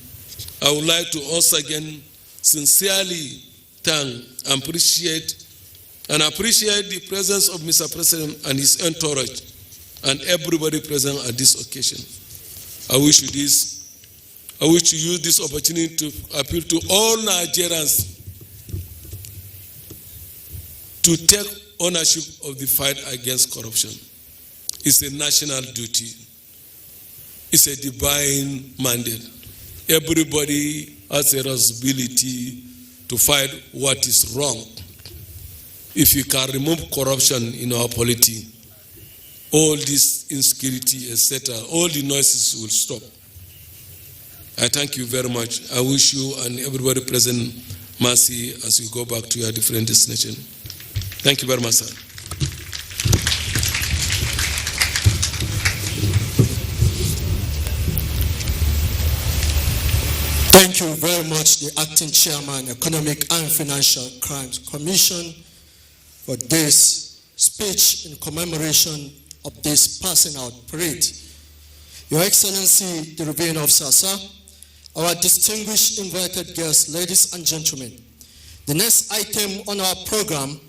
[SPEAKER 4] I would like to once again sincerely thank and appreciate the presence of Mr. President and his entourage and everybody present at this occasion. I wish to use this opportunity to appeal to all Nigerians to take ownership of the fight against corruption. It's a national duty. It's a divine mandate. Everybody has a responsibility to fight what is wrong. If you can remove corruption in our polity, all this insecurity, etc., all the noises will stop. I thank you very much. I wish you and everybody present mercy as you go back to your different destination. Thank you very much, sir.
[SPEAKER 2] Thank you very much, the Acting Chairman, Economic and Financial Crimes Commission, for this speech in commemoration of this passing out parade. Your Excellency, the Revenue Officer, sir, our distinguished invited guests, ladies and gentlemen, the next item on our program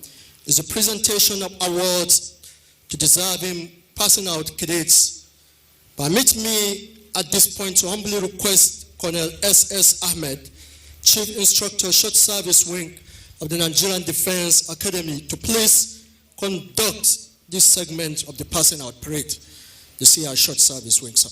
[SPEAKER 2] is the presentation of awards to deserving passing out cadets. Permit me at this point to humbly request Colonel S.S. Ahmed, Chief Instructor, Short Service Wing of the Nigerian Defense Academy, to please conduct this segment of the passing out parade. You see our Short Service Wing, sir.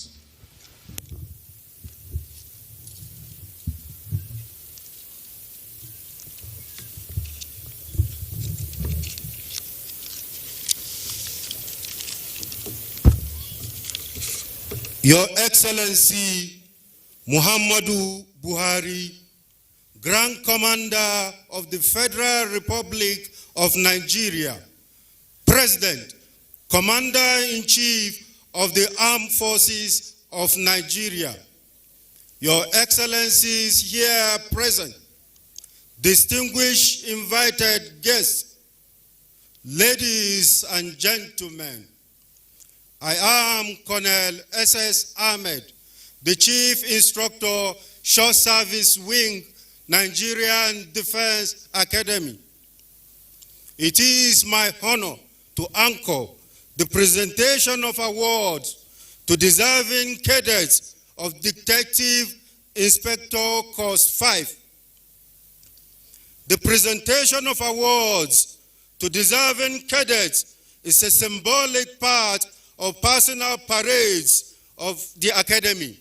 [SPEAKER 5] Your Excellency Muhammadu Buhari, Grand Commander of the Federal Republic of Nigeria, President, Commander-in-Chief of the Armed Forces of Nigeria, Your Excellencies here present, distinguished invited guests, ladies and gentlemen, I am Colonel S.S. Ahmed, the Chief Instructor, Short Service Wing, Nigerian Defense Academy. It is my honor to anchor the presentation of awards to deserving cadets of Detective Inspector Course 5. The presentation of awards to deserving cadets is a symbolic part of personal parades of the Academy.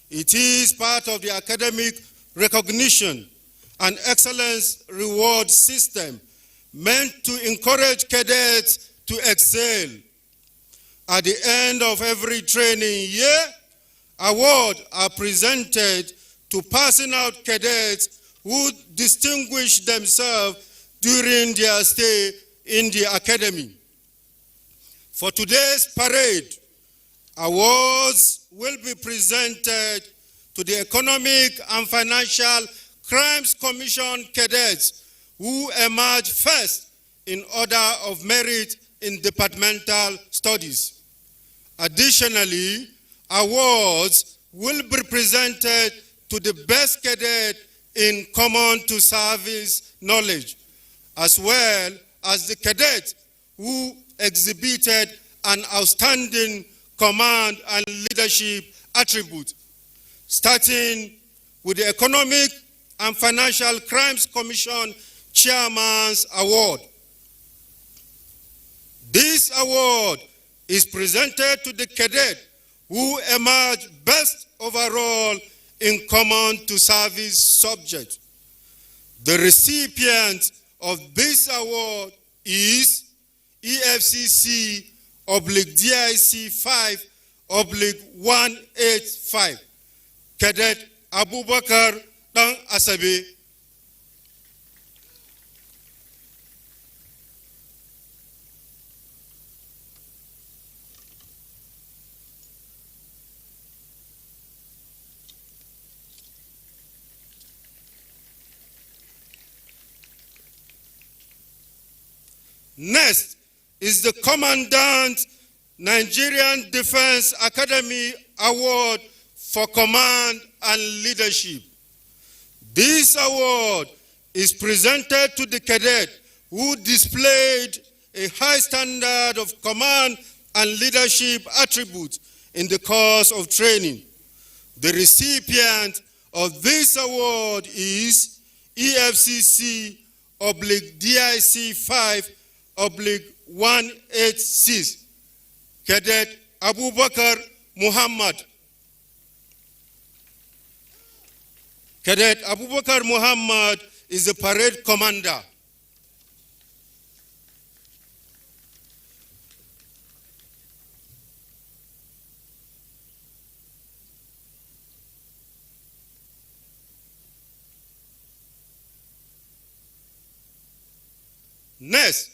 [SPEAKER 5] It is part of the academic recognition and excellence reward system meant to encourage cadets to excel. At the end of every training year, awards are presented to passing out cadets who distinguish themselves during their stay in the Academy. For today's parade, awards will be presented to the Economic and Financial Crimes Commission cadets who emerge first in order of merit in departmental studies. Additionally, awards will be presented to the best cadet in common to service knowledge, as well as the cadet who exhibited an outstanding command and leadership attribute, starting with the Economic and Financial Crimes Commission Chairman's Award. This award is presented to the cadet who emerged best overall in common to service subject. The recipient of this award is Efcc/DIC 5/185, Cadet Abubakar Dan Asabe. Next is the Kommandant Nigerian Defense Academy Award for Command and Leadership. This award is presented to the cadet who displayed a high standard of command and leadership attributes in the course of training. The recipient of this award is Efcc/DIC 5/186, Cadet Abubakar Muhammad. Cadet Abubakar Muhammad is the parade commander. Next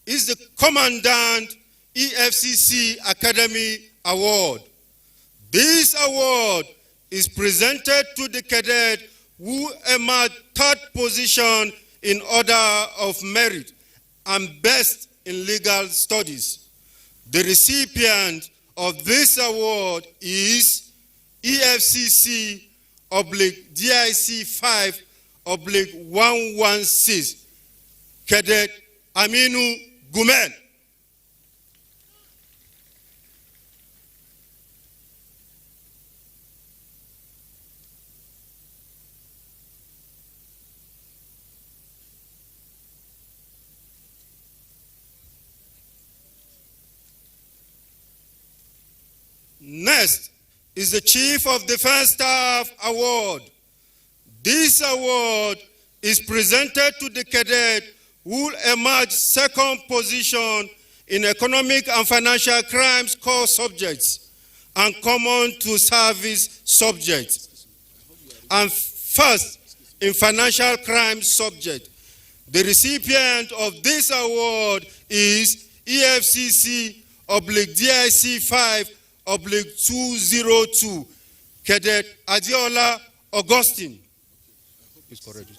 [SPEAKER 5] is the Commandant Efcc Academy Award. This award is presented to the cadet who emerged third position in order of merit and best in legal studies. The recipient of this award is Efcc/DIC DIC 5/116, Cadet Aminu Gumel. Next is the Chief of Defense Staff Award. This award is presented to the cadet who emerged second position in economic and financial crimes core subjects and common to service subjects, and first in financial crimes subject. The recipient of this award is EFCC/DIC 5/202, Cadet Adiola Augustine. It's correct.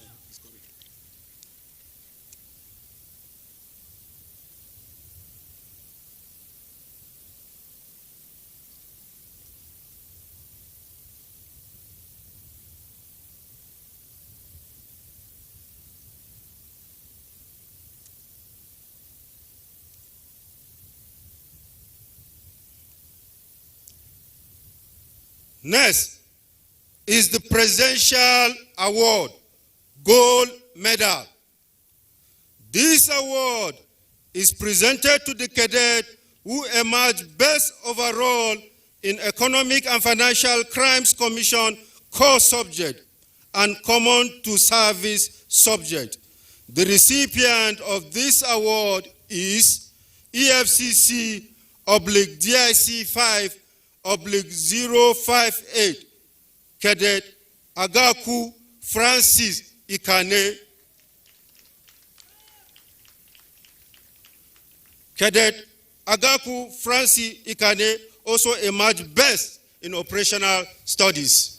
[SPEAKER 5] Next is the Presidential Award, Gold Medal. This award is presented to the cadet who emerged best overall in Economic and Financial Crimes Commission core subject and common to service subject. The recipient of this award is EFCC/DIC 5/058, Cadet Agaku Francis Ikane. Cadet Agaku Francis Ikane also emerged best in operational studies.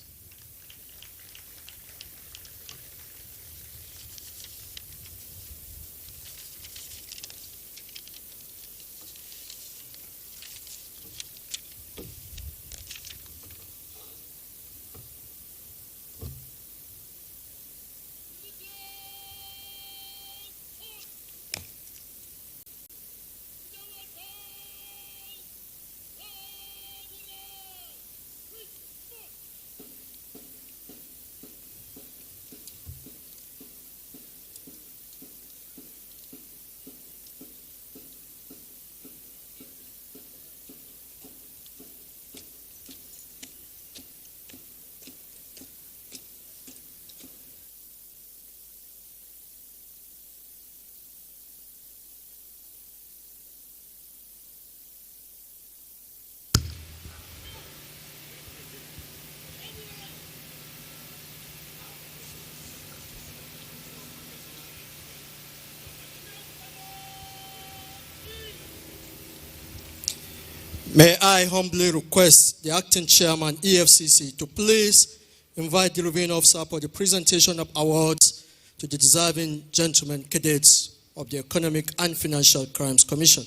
[SPEAKER 2] May I humbly request the acting chairman, EFCC, to please invite the reviewing officer for the presentation of awards to the deserving gentlemen cadets of the Economic and Financial Crimes Commission.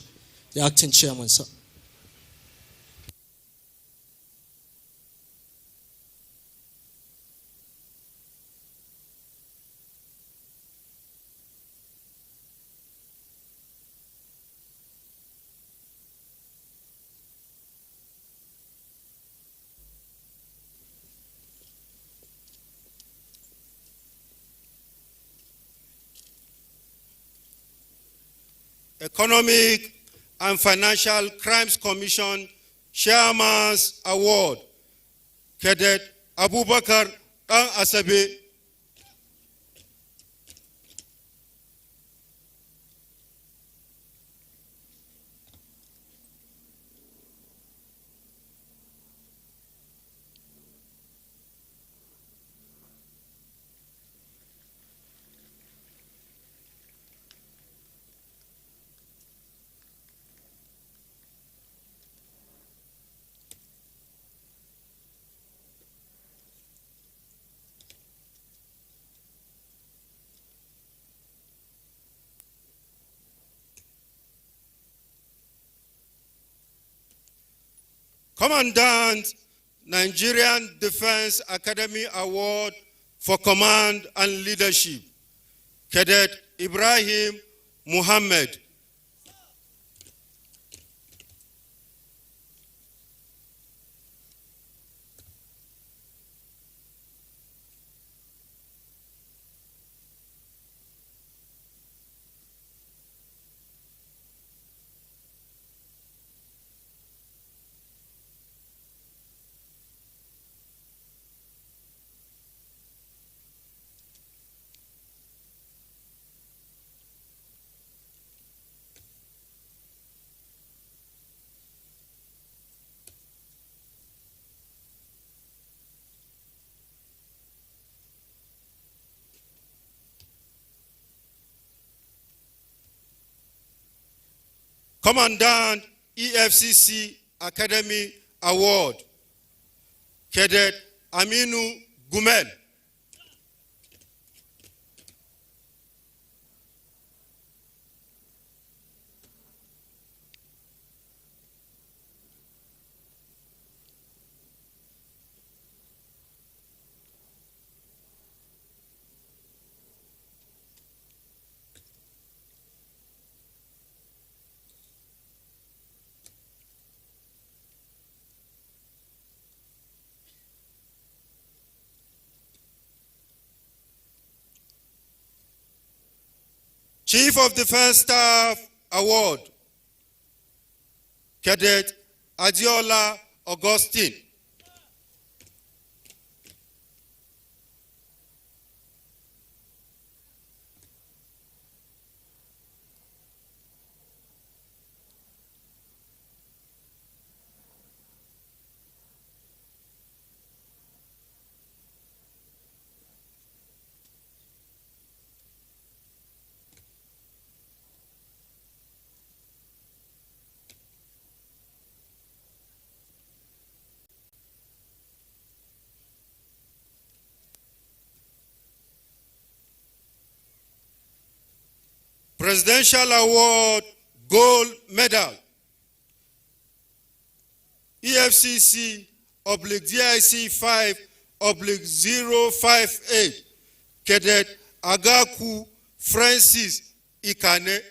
[SPEAKER 2] The acting chairman, sir.
[SPEAKER 5] Economic and Financial Crimes Commission Chairman's Award, Cadet Abubakar Dan Asabe. Kommandant, Nigerian Defense Academy Award for Command and Leadership, Cadet Ibrahim Muhammad. Kommandant Efcc Academy Award, Cadet Aminu Gumel. Chief of Defense Staff Award, Cadet Adiola Augustine. Presidential Award Gold Medal, EFCC/DIC 5/058, Cadet Agaku Francis Ikane.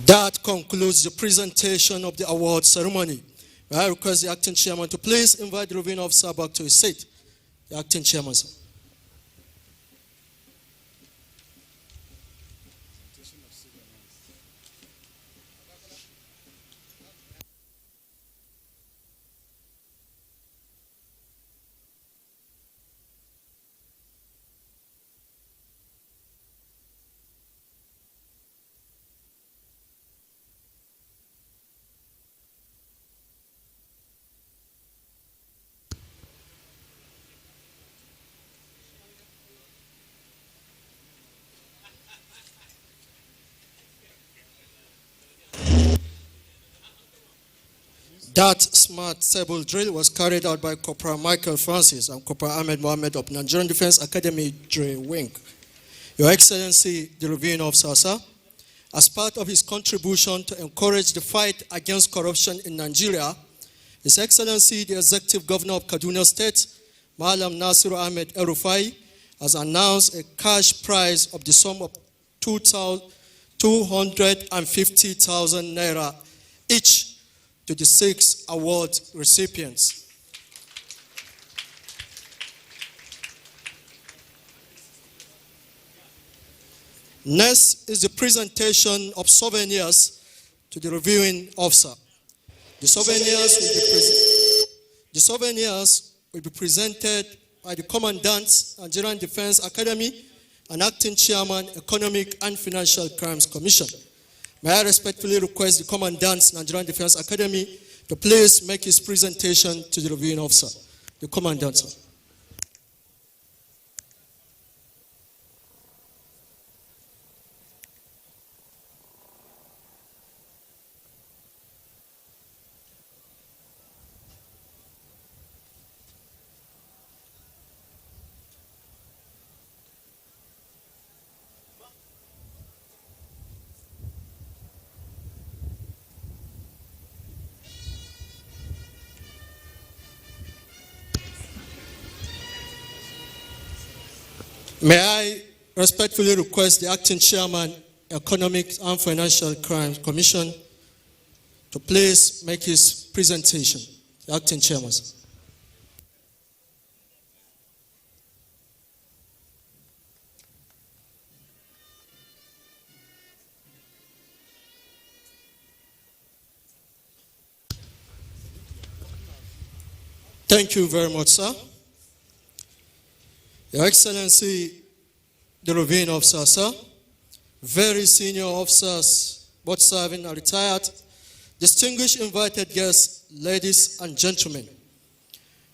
[SPEAKER 2] That concludes the presentation of the award ceremony. I request the acting chairman to please invite the reviewing officer back to his seat. The acting chairman, sir. That smart sable drill was carried out by Corporal Michael Francis and Corporal Ahmed Mohammed of Nigerian Defense Academy Dre Wing. Your Excellency, the reviewing officer, sir, as part of his contribution to encourage the fight against corruption in Nigeria, His Excellency, the Executive Governor of Kaduna State, Malam Nasiru Ahmed El-Rufai, has announced a cash prize of the sum of 250,000 naira each to the 6 award recipients. Next is the presentation of souvenirs to the reviewing officer. The souvenirs will be presented by the Commandant, Nigerian Defense Academy, and Acting Chairman, Economic and Financial Crimes Commission. May I respectfully request the Commandant, Nigerian Defense Academy, to please make his presentation to the reviewing officer. The Commandant, sir. May I respectfully request the Acting Chairman, Economic and Financial Crimes Commission, to please make his presentation. The Acting Chairman. Thank you very much, sir. Your Excellency, the reviewing officer, sir, very senior officers, both serving and retired, distinguished invited guests, ladies and gentlemen.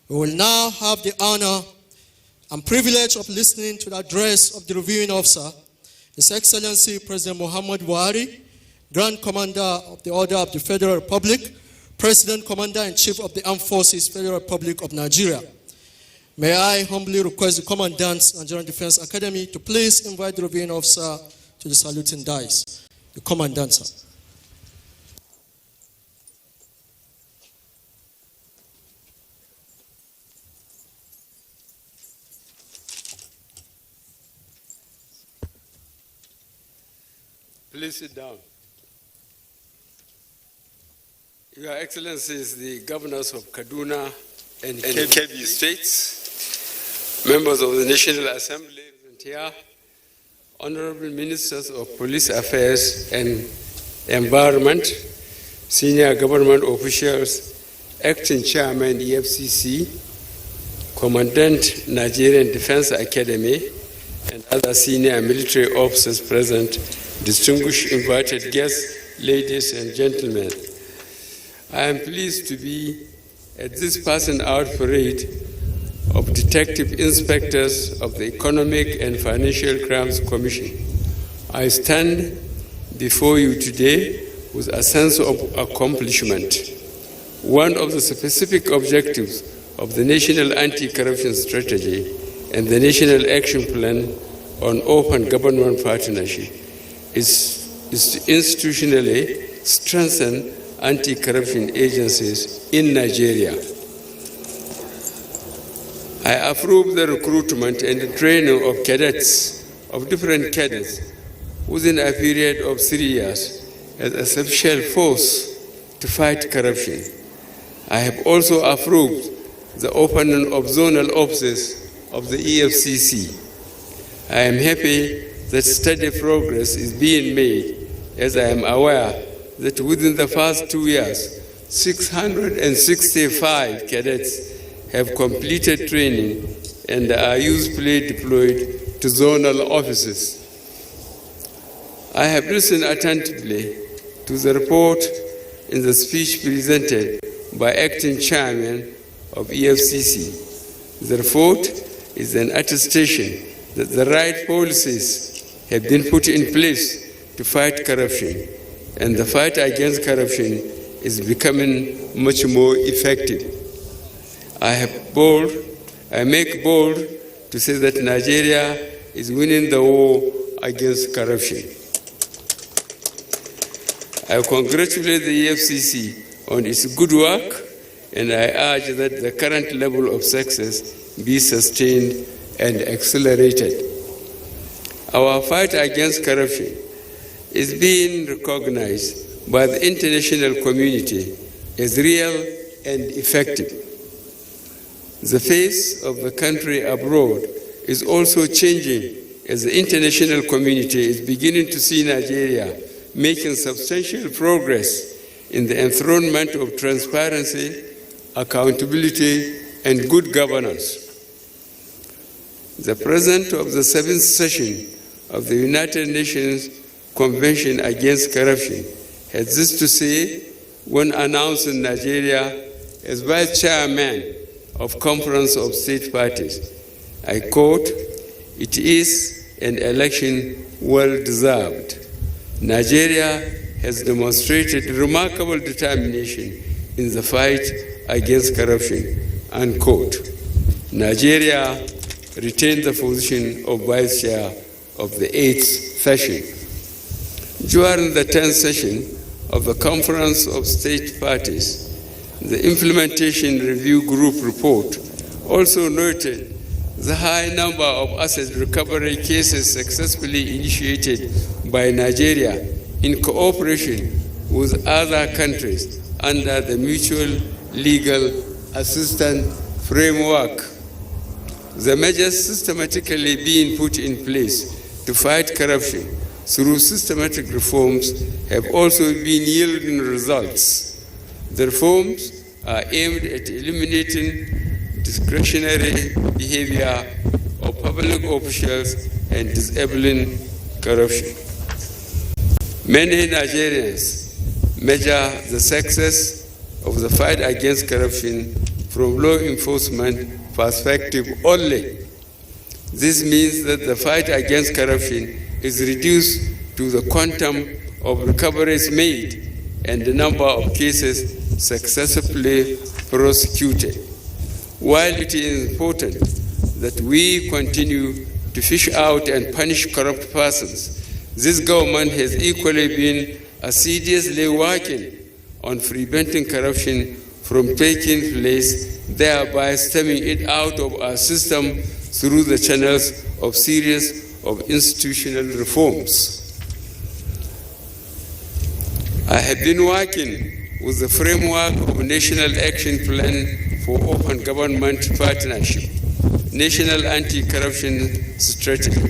[SPEAKER 2] We will now have the honor and privilege of listening to the address of the reviewing officer, His Excellency President Muhammad Buhari, Grand Commander of the Order of the Federal Republic, President Commander-in-Chief of the Armed Forces, Federal Republic of Nigeria. May I humbly request the Commandant, Nigerian Defense Academy, to please invite the reviewing officer to the saluting dais. The Commandant, sir.
[SPEAKER 6] Please sit down. Your Excellencies, the governors of Kaduna and Kebbi states, members of the National Assembly present here, honorable ministers of police affairs and environment, senior government officials, acting chairman Efcc, Commandant Nigerian Defense Academy, and other senior military officers present, distinguished invited guests, ladies and gentlemen. I am pleased to be at this passing out parade of detective inspectors of the Economic and Financial Crimes Commission. I stand before you today with a sense of accomplishment. One of the specific objectives of the National Anti-Corruption Strategy and the National Action Plan on Open Government Partnership is to institutionally strengthen anti-corruption agencies in Nigeria. I approve the recruitment and the training of cadets, of different cadets, within a period of 3 years as a special force to fight corruption. I have also approved the opening of zonal offices of the Efcc. I am happy that steady progress is being made, as I am aware that within the past 2 years, 665 cadets have completed training and are usefully deployed to zonal offices. I have listened attentively to the report in the speech presented by Acting Chairman of Efcc. The report is an attestation that the right policies have been put in place to fight corruption, and the fight against corruption is becoming much more effective. I make bold to say that Nigeria is winning the war against corruption. I congratulate the Efcc on its good work, and I urge that the current level of success be sustained and accelerated. Our fight against corruption is being recognized by the international community as real and effective. The face of the country abroad is also changing as the international community is beginning to see Nigeria making substantial progress in the enthronement of transparency, accountability, and good governance. The President of the 7th session of the United Nations Convention Against Corruption had this to say when announcing Nigeria as Vice Chairman of Conference of State Parties. I quote, "It is an election well-deserved. Nigeria has demonstrated remarkable determination in the fight against corruption," unquote. Nigeria retained the position of Vice Chair of the 8th session. During the 10th session of the Conference of State Parties, the Implementation Review Group report also noted the high number of asset recovery cases successfully initiated by Nigeria in cooperation with other countries under the Mutual Legal Assistance Framework. The measures systematically being put in place to fight corruption through systematic reforms have also been yielding results. The reforms are aimed at eliminating discretionary behavior of public officials and disabling corruption. Many Nigerians measure the success of the fight against corruption from law enforcement perspective only. This means that the fight against corruption is reduced to the quantum of recoveries made and the number of cases successfully prosecuted. While it is important that we continue to fish out and punish corrupt persons, this government has equally been assiduously working on preventing corruption from taking place, thereby stemming it out of our system through the channels of series of institutional reforms. I have been working with the framework of a National Action Plan for Open Government Partnership, National Anti-Corruption Strategy,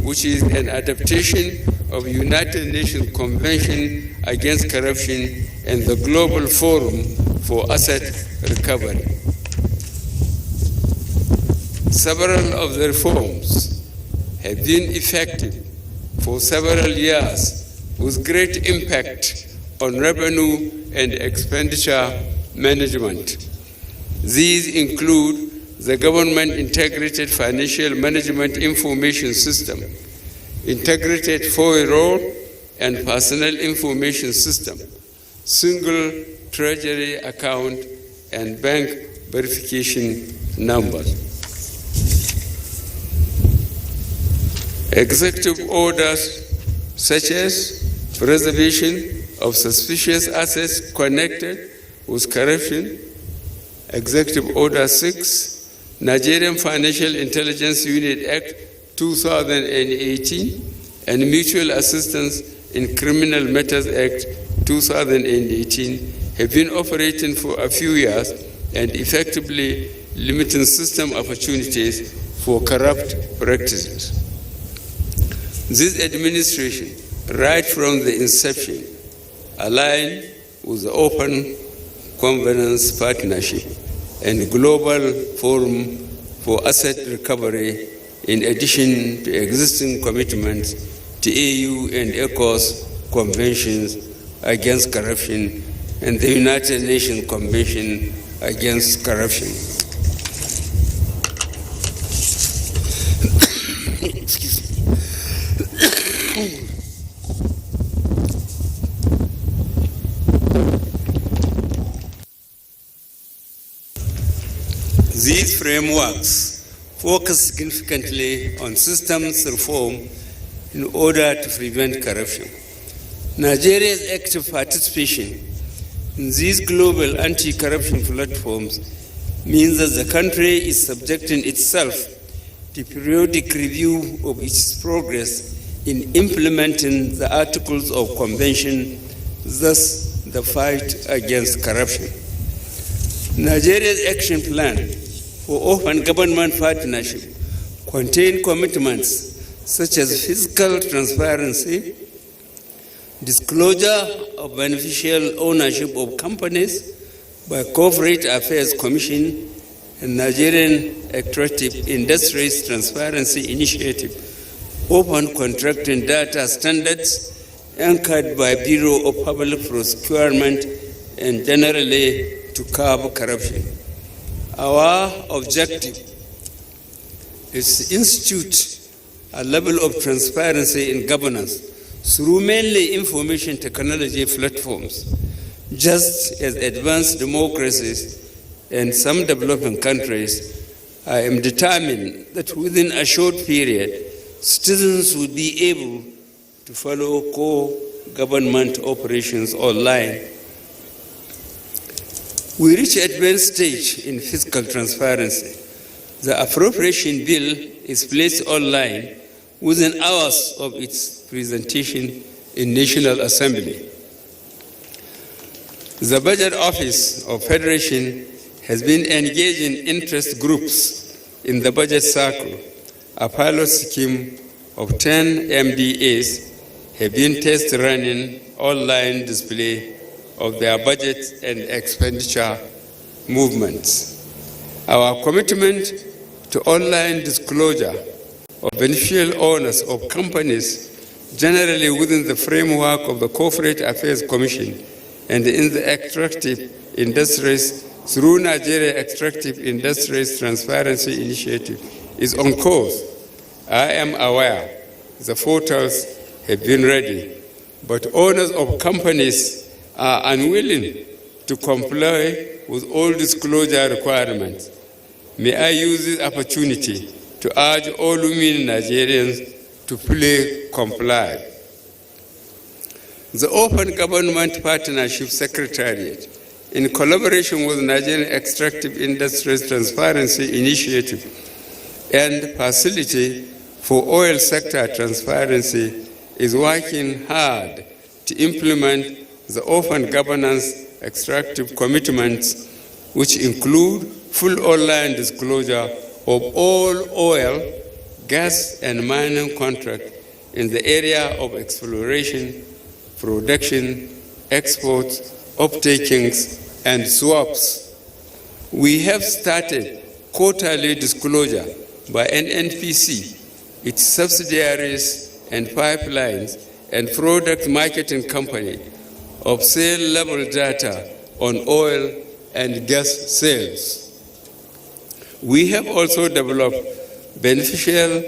[SPEAKER 6] which is an adaptation of United Nations Convention Against Corruption and the Global Forum for Asset Recovery. Several of the reforms have been effective for several years with great impact on revenue and expenditure management. These include the Government Integrated Financial Management Information System, Integrated FOI Roll and Personnel Information System, Single Treasury Account, and Bank Verification Number. Executive orders such as preservation of suspicious assets connected with corruption, Executive Order 6, Nigerian Financial Intelligence Unit Act 2018, and Mutual Assistance in Criminal Matters Act 2018 have been operating for a few years and effectively limiting system opportunities for corrupt practices. This administration, right from the inception, aligned with the Open Governance Partnership and Global Forum for Asset Recovery, in addition to existing commitments to EU and ECOWAS conventions against corruption and the United Nations Convention Against Corruption. These frameworks focus significantly on systems reform in order to prevent corruption. Nigeria's active participation in these global anti-corruption platforms means that the country is subjecting itself to periodic review of its progress in implementing the Articles of Convention, thus the fight against corruption. Nigeria's action plan for open government partnership contain commitments such as fiscal transparency, disclosure of beneficial ownership of companies by Corporate Affairs Commission and Nigerian Extractive Industries Transparency Initiative, open contracting data standards anchored by Bureau of Public Procurement and generally to curb corruption. Our objective is to institute a level of transparency in governance through mainly information technology platforms, just as advanced democracies and some developing countries. I am determined that within a short period, citizens will be able to follow core government operations online. We reach advanced stage in fiscal transparency. The appropriation bill is placed online within hours of its presentation in National Assembly. The Budget Office of Federation has been engaging interest groups in the budget cycle. A pilot scheme of 10 MDAs have been test running online display of their budget and expenditure movements. Our commitment to online disclosure of beneficial owners of companies generally within the framework of the Corporate Affairs Commission and in the extractive industries through Nigeria Extractive Industries Transparency Initiative is on course. I am aware the portals have been ready, but owners of companies are unwilling to comply with all disclosure requirements. May I use this opportunity to urge all women Nigerians to fully comply. The Open Government Partnership Secretariat, in collaboration with Nigerian Extractive Industries Transparency Initiative and Facility for Oil Sector Transparency, is working hard to implement the open governance extractive commitments, which include full online disclosure of all oil, gas, and mining contracts in the area of exploration, production, exports, uptakings, and swaps. We have started quarterly disclosure by NNPC, its subsidiaries and pipelines, and product marketing company of sale-level data on oil and gas sales. We have also developed beneficial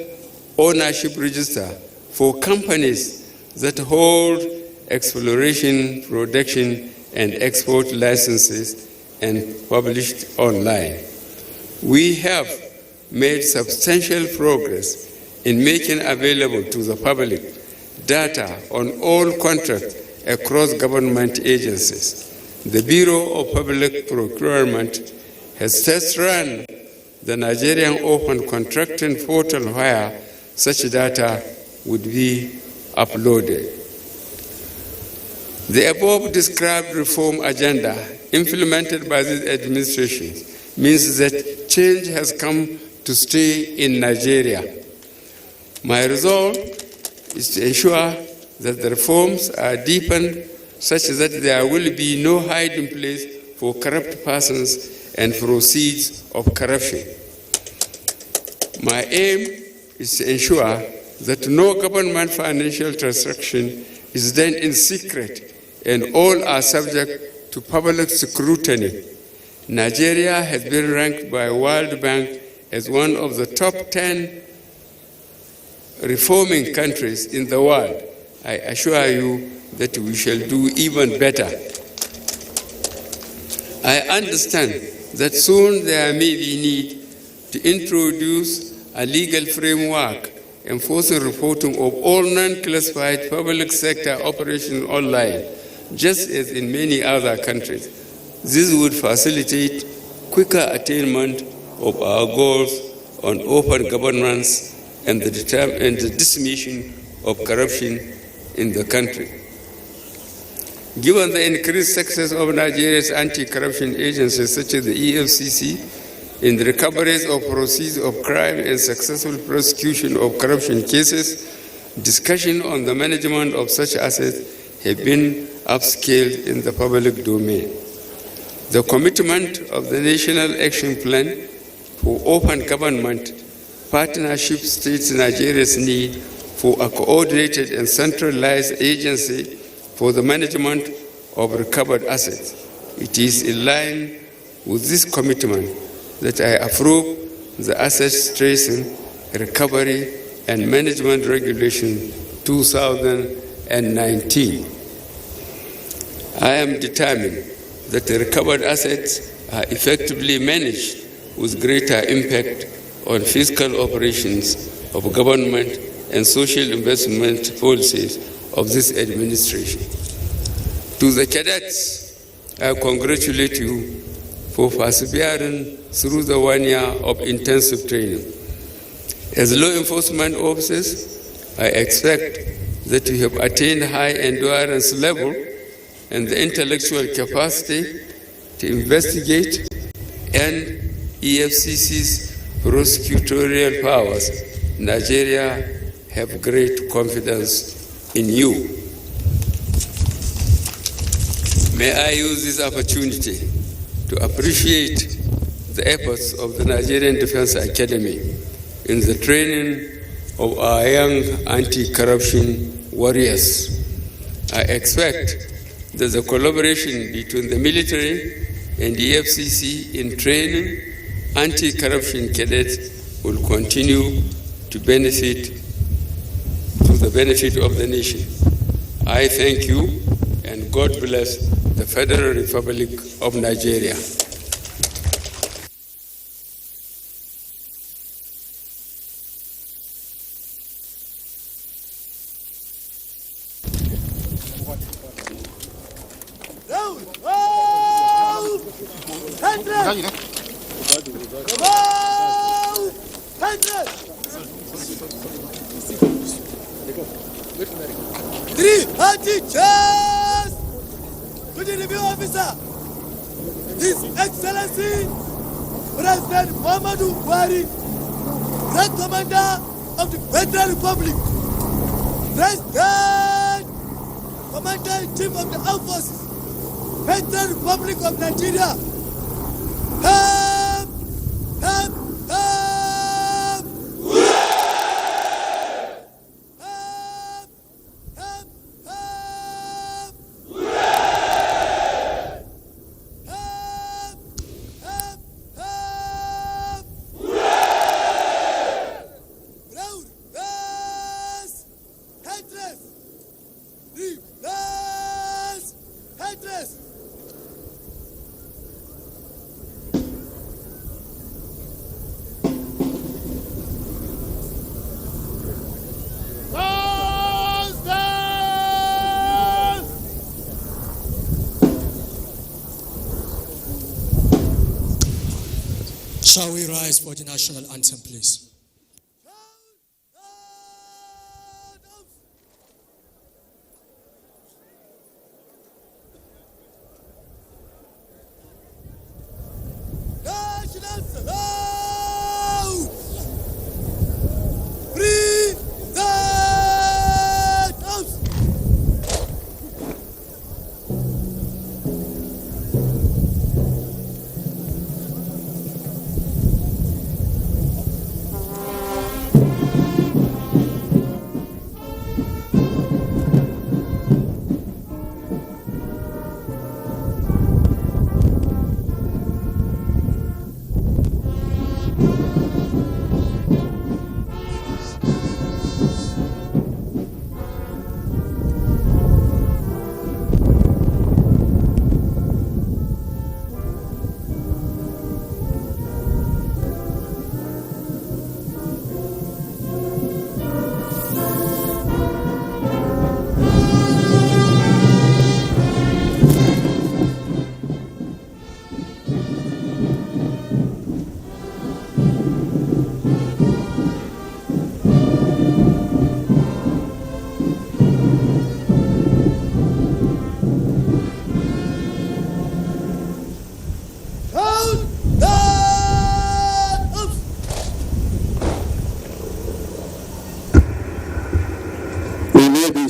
[SPEAKER 6] ownership register for companies that hold exploration, production, and export licenses and published online. We have made substantial progress in making available to the public data on all contracts across government agencies. The Bureau of Public Procurement has test run the Nigerian Open Contracting Portal where such data would be uploaded. The above described reform agenda implemented by this administration means that change has come to stay in Nigeria. My resolve is to ensure that the reforms are deepened such that there will be no hiding place for corrupt persons and proceeds of corruption. My aim is to ensure that no government financial transaction is done in secret and all are subject to public scrutiny. Nigeria has been ranked by World Bank as one of the top 10 reforming countries in the world. I assure you that we shall do even better. I understand that soon there may be need to introduce a legal framework enforcing reporting of all non-classified public sector operations online, just as in many other countries. This would facilitate quicker attainment of our goals on open governance and the decimation of corruption in the country. Given the increased success of Nigeria's anti-corruption agencies such as the Efcc in the recoveries of proceeds of crime and successful prosecution of corruption cases, discussion on the management of such assets have been upscaled in the public domain. The commitment of the National Action Plan for Open Government Partnership states Nigeria's need for a coordinated and centralized agency for the management of recovered assets. It is in line with this commitment that I approve the Assets Tracing, Recovery and Management Regulation 2019. I am determined that the recovered assets are effectively managed with greater impact on fiscal operations of government and social investment policies of this administration. To the cadets, I congratulate you for persevering through the 1 year of intensive training. As law enforcement officers, I expect that you have attained high endurance level and the intellectual capacity to investigate, and EFCC's prosecutorial powers. Nigeria have great confidence in you. May I use this opportunity to appreciate the efforts of the Nigerian Defense Academy in the training of our young anti-corruption warriors. I expect that the collaboration between the military and the Efcc in training anti-corruption cadets will continue to the benefit of the nation. I thank you, and God bless the Federal Republic of Nigeria.
[SPEAKER 2] Three hearty cheers to the review officer, His Excellency President Muhammadu Buhari, Grand Commander of the Federal Republic, President, Commander-in-Chief of the Armed Forces, Federal Republic of Nigeria. Help! Help! Help! Shall we rise for the national anthem, please?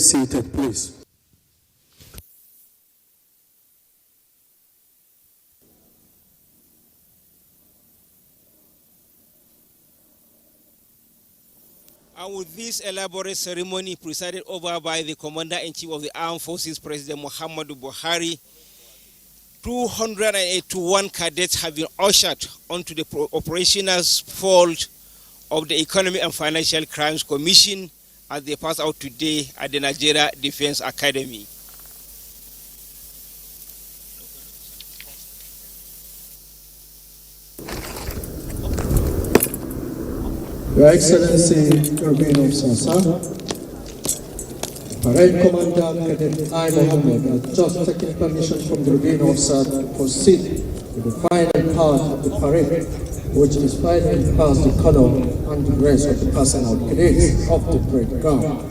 [SPEAKER 2] seated, please.
[SPEAKER 1] And with this elaborate ceremony presided over by the Commander-in-Chief of the Armed Forces, President Muhammadu Buhari, 281 cadets have been ushered onto the operational fold of the Economic and Financial Crimes Commission as they pass out today at the Nigeria Defense Academy.
[SPEAKER 2] Your Excellency, Caribbean Officer, sir, Parade Commandant Cadet I. Mohammed has just taken permission from the Caribbean Officer to proceed with the final part of the parade, which is finally past the color and the rest of the personnel cadets of the parade ground.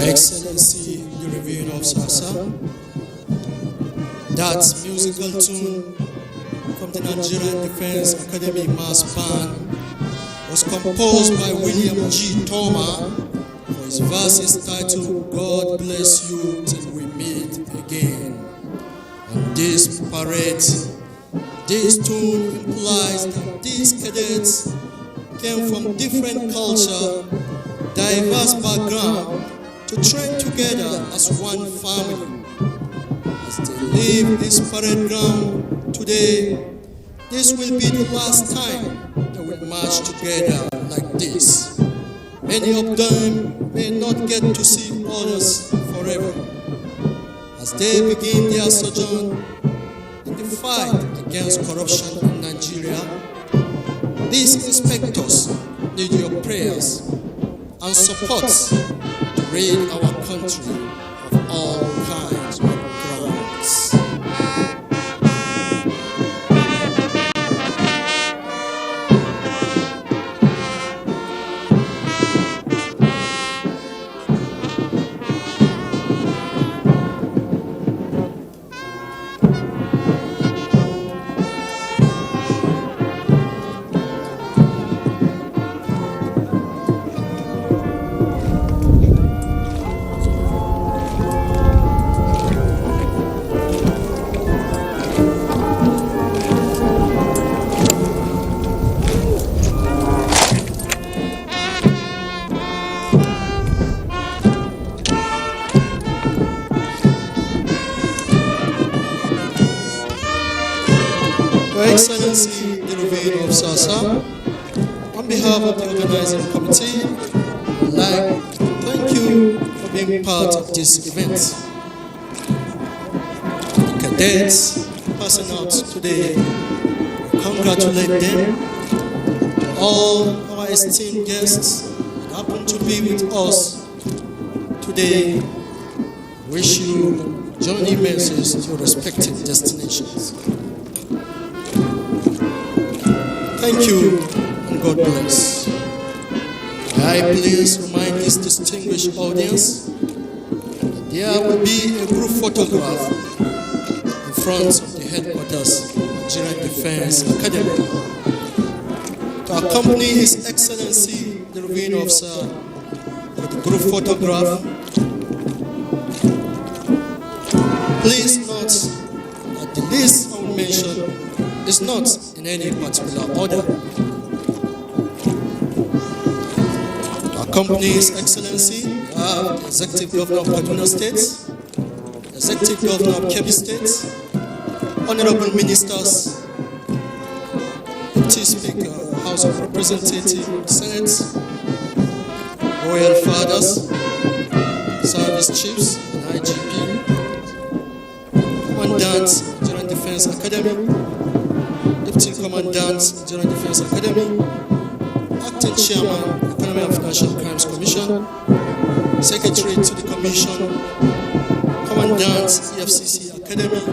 [SPEAKER 7] Excellency, the Reverend Officer, sir. That musical tune from the Nigerian Defense Academy Mass Band was composed by William G. Toma for his verses titled God Bless You Till We Meet Again. On this parade, this tune implies that these cadets came from different culture, diverse background, to train together as one family. As they leave this parade ground, Today, this will be the last time that we march together like this. Many of them may not get to see others forever. As they begin their sojourn in the fight against corruption in Nigeria, these inspectors need your prayers and support to rid our country of all kinds of crimes. Your Excellency, the Ravine of Sasa, on behalf of the organizing committee, I would like to thank you for being part of this event. The cadets passing out today, we congratulate them. All our esteemed guests that happen to be with us today, wish you journey mercies to your respective destinations. Thank you, and God bless. May I please remind this distinguished audience that there will be a group photograph in front of the headquarters of Nigerian Defense Academy. To accompany His Excellency, the Revenue Officer, with the group photograph, please note that the list I will mention is not in any particular order. To accompany His Excellency, we have the Executive Governor of Kaduna State, the Executive Governor of Kebbi State, Honorable Ministers, Deputy Speaker, House of Representatives, Senate, Royal Fathers, Service Chiefs, and IGP, Kommandant, Nigerian Defense Academy, Deputy Kommandant, Nigerian Defense Academy, Acting Chairman, Economic and Financial Crimes Commission, Secretary to the Commission, Commandant, Efcc Academy,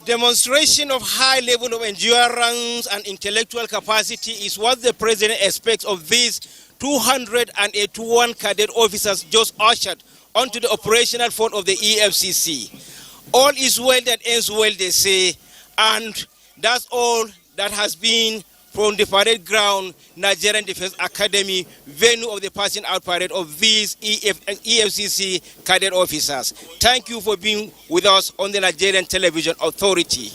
[SPEAKER 1] Demonstration of high level of endurance and intellectual capacity is what the President expects of these 281 cadet officers just ushered onto the operational front of the EFCC. All is well that ends well, they say, and that's all that has been from the parade ground, Nigerian Defense Academy, venue of the passing out parade of these EFCC cadet officers. Thank you for being with us on the Nigerian Television Authority.